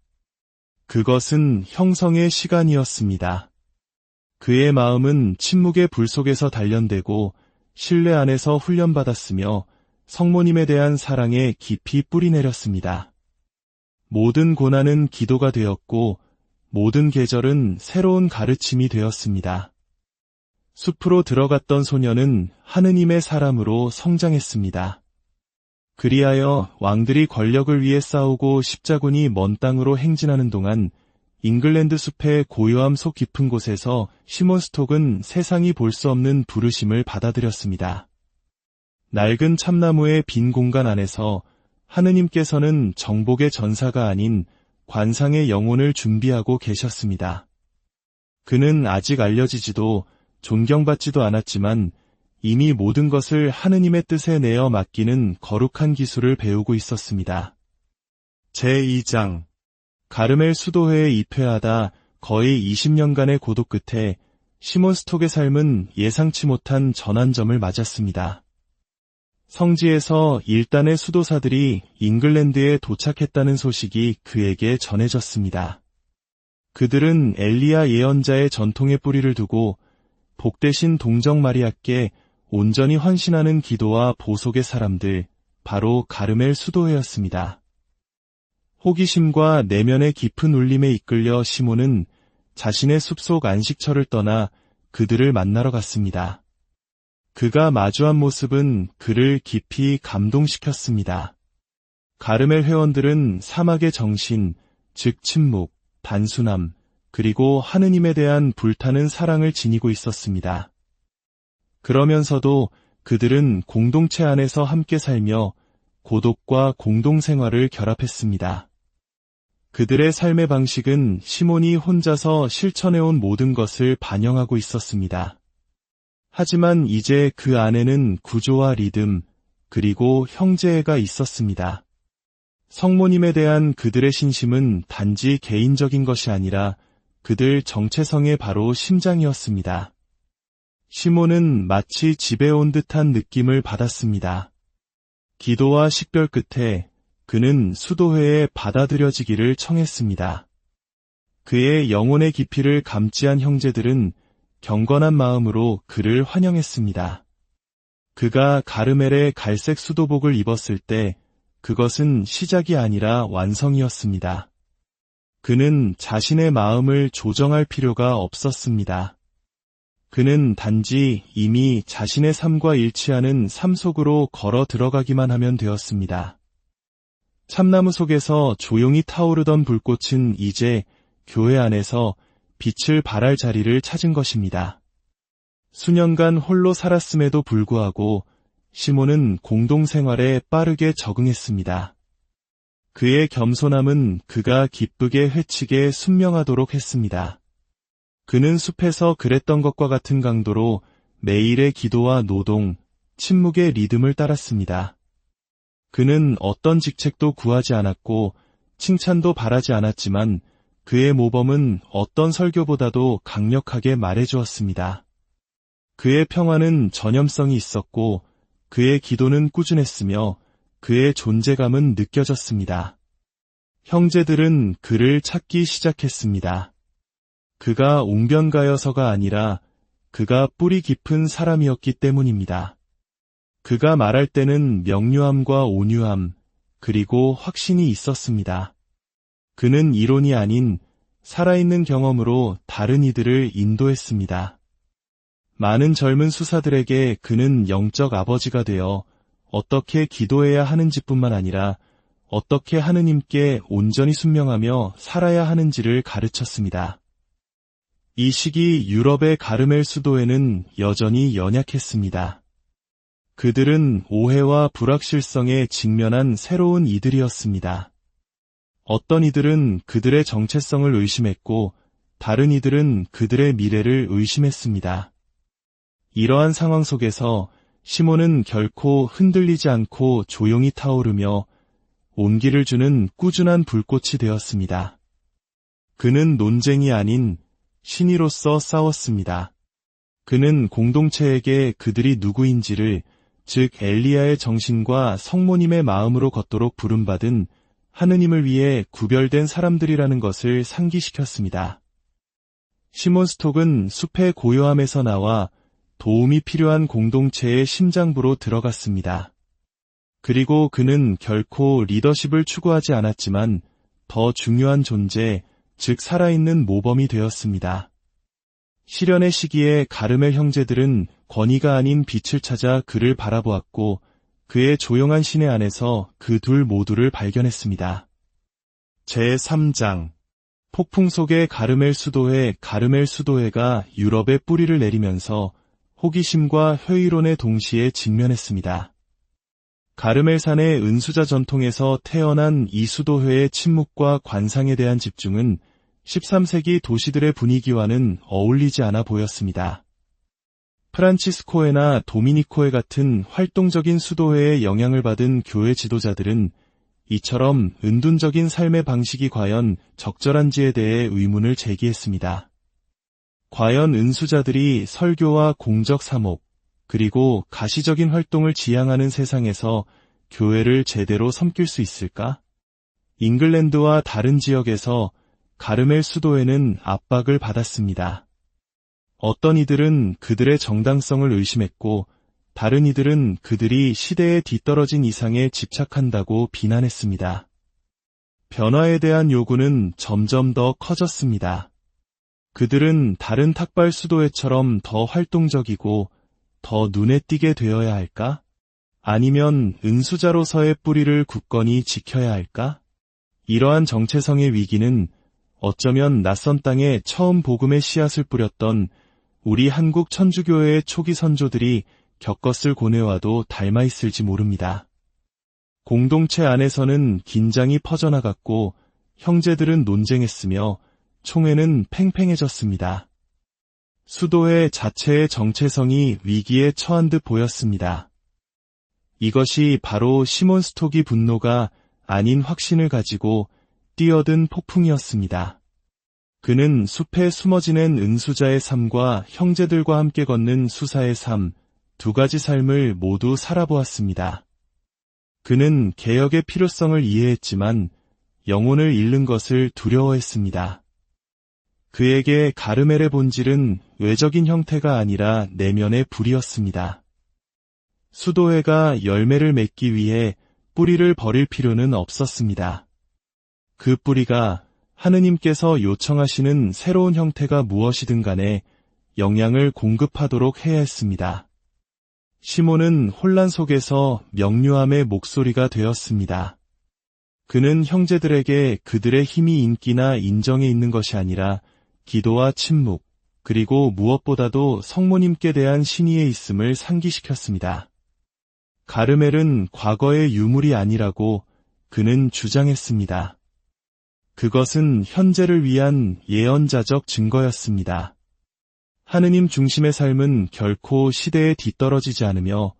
그것은 형성의 시간이었습니다. 그의 마음은 침묵의 불 속에서 단련되고 신뢰 안에서 훈련받았으며 성모님에 대한 사랑에 깊이 뿌리내렸습니다. 모든 고난은 기도가 되었고 모든 계절은 새로운 가르침이 되었습니다. 숲으로 들어갔던 소녀는 하느님의 사람으로 성장했습니다. 그리하여 왕들이 권력을 위해 싸우고 십자군이 먼 땅으로 행진하는 동안 잉글랜드 숲의 고요함 속 깊은 곳에서 시몬 스톡은 세상이 볼 수 없는 부르심을 받아들였습니다. 낡은 참나무의 빈 공간 안에서 하느님께서는 정복의 전사가 아닌 관상의 영혼을 준비하고 계셨습니다. 그는 아직 알려지지도 존경받지도 않았지만 이미 모든 것을 하느님의 뜻에 내어 맡기는 거룩한 기술을 배우고 있었습니다. 제2장 가르멜 수도회에 입회하다 거의 20년간의 고독 끝에 시몬 스톡의 삶은 예상치 못한 전환점을 맞았습니다. 성지에서 일단의 수도사들이 잉글랜드에 도착했다는 소식이 그에게 전해졌습니다. 그들은 엘리야 예언자의 전통에 뿌리를 두고 복되신 동정 마리아께 온전히 헌신하는 기도와 보속의 사람들, 바로 가르멜 수도회였습니다. 호기심과 내면의 깊은 울림에 이끌려 시몬은 자신의 숲속 안식처를 떠나 그들을 만나러 갔습니다. 그가 마주한 모습은 그를 깊이 감동시켰습니다. 가르멜 회원들은 사막의 정신, 즉 침묵, 단순함, 그리고 하느님에 대한 불타는 사랑을 지니고 있었습니다. 그러면서도 그들은 공동체 안에서 함께 살며 고독과 공동생활을 결합했습니다. 그들의 삶의 방식은 시몬이 혼자서 실천해온 모든 것을 반영하고 있었습니다. 하지만 이제 그 안에는 구조와 리듬, 그리고 형제애가 있었습니다. 성모님에 대한 그들의 신심은 단지 개인적인 것이 아니라 그들 정체성의 바로 심장이었습니다. 시몬은 마치 집에 온 듯한 느낌을 받았습니다. 기도와 식별 끝에 그는 수도회에 받아들여지기를 청했습니다. 그의 영혼의 깊이를 감지한 형제들은 경건한 마음으로 그를 환영했습니다. 그가 가르멜의 갈색 수도복을 입었을 때 그것은 시작이 아니라 완성이었습니다. 그는 자신의 마음을 조정할 필요가 없었습니다. 그는 단지 이미 자신의 삶과 일치하는 삶 속으로 걸어 들어가기만 하면 되었습니다. 참나무 속에서 조용히 타오르던 불꽃은 이제 교회 안에서 빛을 발할 자리를 찾은 것입니다. 수년간 홀로 살았음에도 불구하고 시몬은 공동생활에 빠르게 적응했습니다. 그의 겸손함은 그가 기쁘게 회치게 순명하도록 했습니다. 그는 숲에서 그랬던 것과 같은 강도로 매일의 기도와 노동, 침묵의 리듬을 따랐습니다. 그는 어떤 직책도 구하지 않았고 칭찬도 바라지 않았지만 그의 모범은 어떤 설교보다도 강력하게 말해주었습니다. 그의 평화는 전염성이 있었고 그의 기도는 꾸준했으며 그의 존재감은 느껴졌습니다. 형제들은 그를 찾기 시작했습니다. 그가 웅변가여서가 아니라 그가 뿌리 깊은 사람이었기 때문입니다. 그가 말할 때는 명료함과 온유함, 그리고 확신이 있었습니다. 그는 이론이 아닌 살아있는 경험으로 다른 이들을 인도했습니다. 많은 젊은 수사들에게 그는 영적 아버지가 되어 어떻게 기도해야 하는지뿐만 아니라 어떻게 하느님께 온전히 순명하며 살아야 하는지를 가르쳤습니다. 이 시기 유럽의 가르멜 수도에는 여전히 연약했습니다. 그들은 오해와 불확실성에 직면한 새로운 이들이었습니다. 어떤 이들은 그들의 정체성을 의심했고 다른 이들은 그들의 미래를 의심했습니다. 이러한 상황 속에서 시몬은 결코 흔들리지 않고 조용히 타오르며 온기를 주는 꾸준한 불꽃이 되었습니다. 그는 논쟁이 아닌 신이로서 싸웠습니다. 그는 공동체에게 그들이 누구인지를, 즉 엘리야의 정신과 성모님의 마음으로 걷도록 부름받은 하느님을 위해 구별된 사람들이라는 것을 상기시켰습니다. 시몬 스톡은 숲의 고요함에서 나와 도움이 필요한 공동체의 심장부로 들어갔습니다. 그리고 그는 결코 리더십을 추구하지 않았지만 더 중요한 존재, 즉 살아있는 모범이 되었습니다. 시련의 시기에 가르멜 형제들은 권위가 아닌 빛을 찾아 그를 바라보았고 그의 조용한 시내 안에서 그 둘 모두를 발견했습니다. 제3장 폭풍 속의 가르멜 수도회가 유럽에 뿌리를 내리면서 호기심과 회의론에 동시에 직면했습니다. 가르멜산의 은수자 전통에서 태어난 이 수도회의 침묵과 관상에 대한 집중은 13세기 도시들의 분위기와는 어울리지 않아 보였습니다. 프란치스코회나 도미니코회 같은 활동적인 수도회의 영향을 받은 교회 지도자들은 이처럼 은둔적인 삶의 방식이 과연 적절한지에 대해 의문을 제기했습니다. 과연 은수자들이 설교와 공적 사목, 그리고 가시적인 활동을 지향하는 세상에서 교회를 제대로 섬길 수 있을까? 잉글랜드와 다른 지역에서 가르멜 수도회는 압박을 받았습니다. 어떤 이들은 그들의 정당성을 의심했고 다른 이들은 그들이 시대에 뒤떨어진 이상에 집착한다고 비난했습니다. 변화에 대한 요구는 점점 더 커졌습니다. 그들은 다른 탁발 수도회처럼 더 활동적이고 더 눈에 띄게 되어야 할까? 아니면 은수자로서의 뿌리를 굳건히 지켜야 할까? 이러한 정체성의 위기는 어쩌면 낯선 땅에 처음 복음의 씨앗을 뿌렸던 우리 한국 천주교회의 초기 선조들이 겪었을 고뇌와도 닮아 있을지 모릅니다. 공동체 안에서는 긴장이 퍼져나갔고 형제들은 논쟁했으며 총회는 팽팽해졌습니다. 수도회 자체의 정체성이 위기에 처한 듯 보였습니다. 이것이 바로 시몬 스톡이 분노가 아닌 확신을 가지고 뛰어든 폭풍이었습니다. 그는 숲에 숨어 지낸 은수자의 삶과 형제들과 함께 걷는 수사의 삶, 두 가지 삶을 모두 살아보았습니다. 그는 개혁의 필요성을 이해했지만 영혼을 잃는 것을 두려워했습니다. 그에게 가르멜의 본질은 외적인 형태가 아니라 내면의 불이었습니다. 수도회가 열매를 맺기 위해 뿌리를 버릴 필요는 없었습니다. 그 뿌리가 하느님께서 요청하시는 새로운 형태가 무엇이든 간에 영양을 공급하도록 해야 했습니다. 시몬은 혼란 속에서 명료함의 목소리가 되었습니다. 그는 형제들에게 그들의 힘이 인기나 인정에 있는 것이 아니라 기도와 침묵, 그리고 무엇보다도 성모님께 대한 신의에 있음을 상기시켰습니다. 가르멜은 과거의 유물이 아니라고 그는 주장했습니다. 그것은 현재를 위한 예언자적 증거였습니다. 하느님 중심의 삶은 결코 시대에 뒤떨어지지 않으며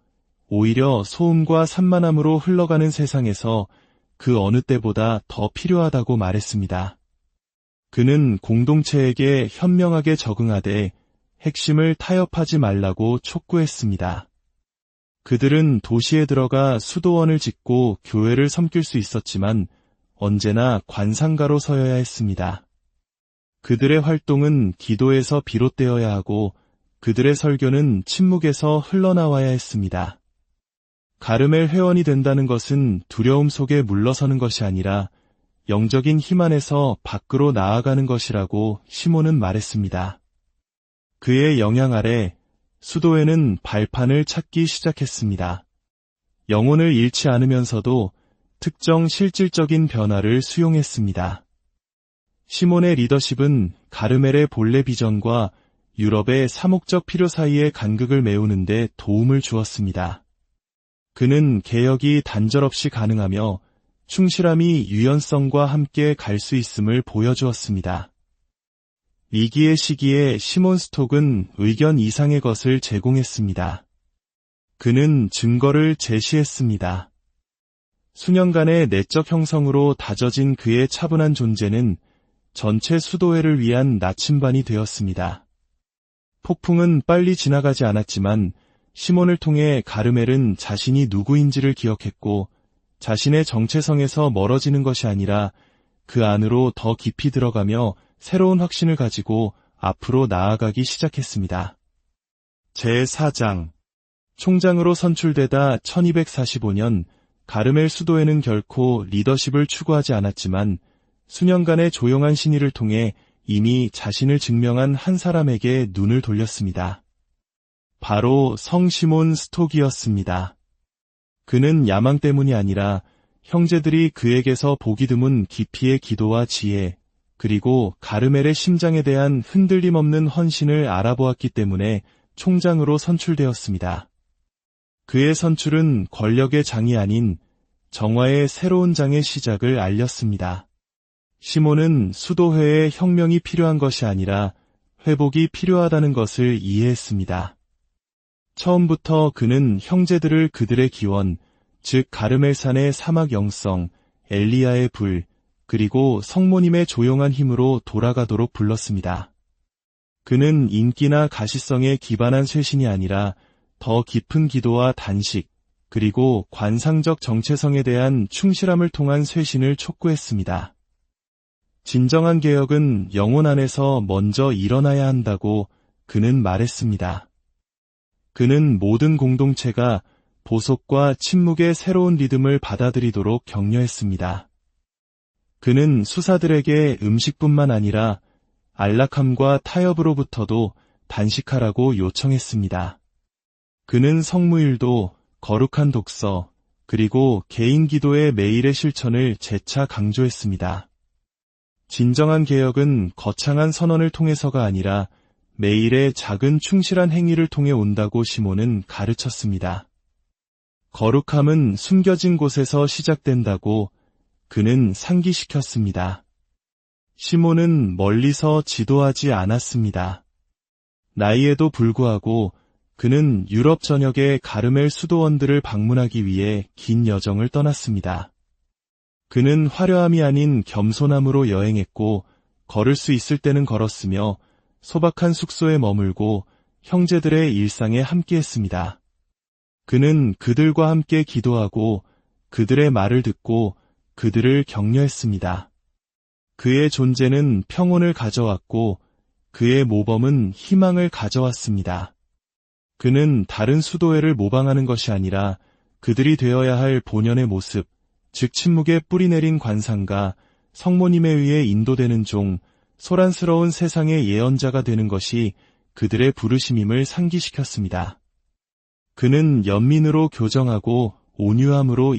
오히려 소음과 산만함으로 흘러가는 세상에서 그 어느 때보다 더 필요하다고 말했습니다. 그는 공동체에게 현명하게 적응하되 핵심을 타협하지 말라고 촉구했습니다. 그들은 도시에 들어가 수도원을 짓고 교회를 섬길 수 있었지만 언제나 관상가로 서여야 했습니다. 그들의 활동은 기도에서 비롯되어야 하고 그들의 설교는 침묵에서 흘러나와야 했습니다. 가르멜 회원이 된다는 것은 두려움 속에 물러서는 것이 아니라 영적인 힘 안에서 밖으로 나아가는 것이라고 시몬은 말했습니다. 그의 영향 아래 수도회는 발판을 찾기 시작했습니다. 영혼을 잃지 않으면서도 특정 실질적인 변화를 수용했습니다. 시몬의 리더십은 가르멜의 본래 비전과 유럽의 사목적 필요 사이의 간극을 메우는 데 도움을 주었습니다. 그는 개혁이 단절없이 가능하며 충실함이 유연성과 함께 갈 수 있음을 보여주었습니다. 위기의 시기에 시몬 스톡은 의견 이상의 것을 제공했습니다. 그는 증거를 제시했습니다. 수년간의 내적 형성으로 다져진 그의 차분한 존재는 전체 수도회를 위한 나침반이 되었습니다. 폭풍은 빨리 지나가지 않았지만 시몬을 통해 가르멜은 자신이 누구인지를 기억했고 자신의 정체성에서 멀어지는 것이 아니라 그 안으로 더 깊이 들어가며 새로운 확신을 가지고 앞으로 나아가기 시작했습니다. 제4장 총장으로 선출되다 1245년 가르멜 수도회는 결코 리더십을 추구하지 않았지만 수년간의 조용한 신의를 통해 이미 자신을 증명한 한 사람에게 눈을 돌렸습니다. 바로 성 시몬 스톡이었습니다. 그는 야망 때문이 아니라 형제들이 그에게서 보기 드문 깊이의 기도와 지혜, 그리고 가르멜의 심장에 대한 흔들림 없는 헌신을 알아보았기 때문에 총장으로 선출되었습니다. 그의 선출은 권력의 장이 아닌 정화의 새로운 장의 시작을 알렸습니다. 시몬은 수도회에 혁명이 필요한 것이 아니라 회복이 필요하다는 것을 이해했습니다. 처음부터 그는 형제들을 그들의 기원, 즉 가르멜산의 사막 영성, 엘리야의 불, 그리고 성모님의 조용한 힘으로 돌아가도록 불렀습니다. 그는 인기나 가시성에 기반한 쇄신이 아니라 더 깊은 기도와 단식, 그리고 관상적 정체성에 대한 충실함을 통한 쇄신을 촉구했습니다. 진정한 개혁은 영혼 안에서 먼저 일어나야 한다고 그는 말했습니다. 그는 모든 공동체가 보속과 침묵의 새로운 리듬을 받아들이도록 격려했습니다. 그는 수사들에게 음식뿐만 아니라 안락함과 타협으로부터도 단식하라고 요청했습니다. 그는 성무일도 거룩한 독서, 그리고 개인 기도의 매일의 실천을 재차 강조했습니다. 진정한 개혁은 거창한 선언을 통해서가 아니라 매일의 작은 충실한 행위를 통해 온다고 시몬은 가르쳤습니다. 거룩함은 숨겨진 곳에서 시작된다고 그는 상기시켰습니다. 시몬은 멀리서 지도하지 않았습니다. 나이에도 불구하고 그는 유럽 전역의 가르멜 수도원들을 방문하기 위해 긴 여정을 떠났습니다. 그는 화려함이 아닌 겸손함으로 여행했고 걸을 수 있을 때는 걸었으며 소박한 숙소에 머물고 형제들의 일상에 함께했습니다. 그는 그들과 함께 기도하고 그들의 말을 듣고 그들을 격려했습니다. 그의 존재는 평온을 가져왔고 그의 모범은 희망을 가져왔습니다. 그는 다른 수도회를 모방하는 것이 아니라 그들이 되어야 할 본연의 모습, 즉 침묵에 뿌리내린 관상가, 성모님에 의해 인도되는 종, 소란스러운 세상의 예언자가 되는 것이 그들의 부르심임을 상기시켰습니다. 그는 연민으로 교정하고 온유함으로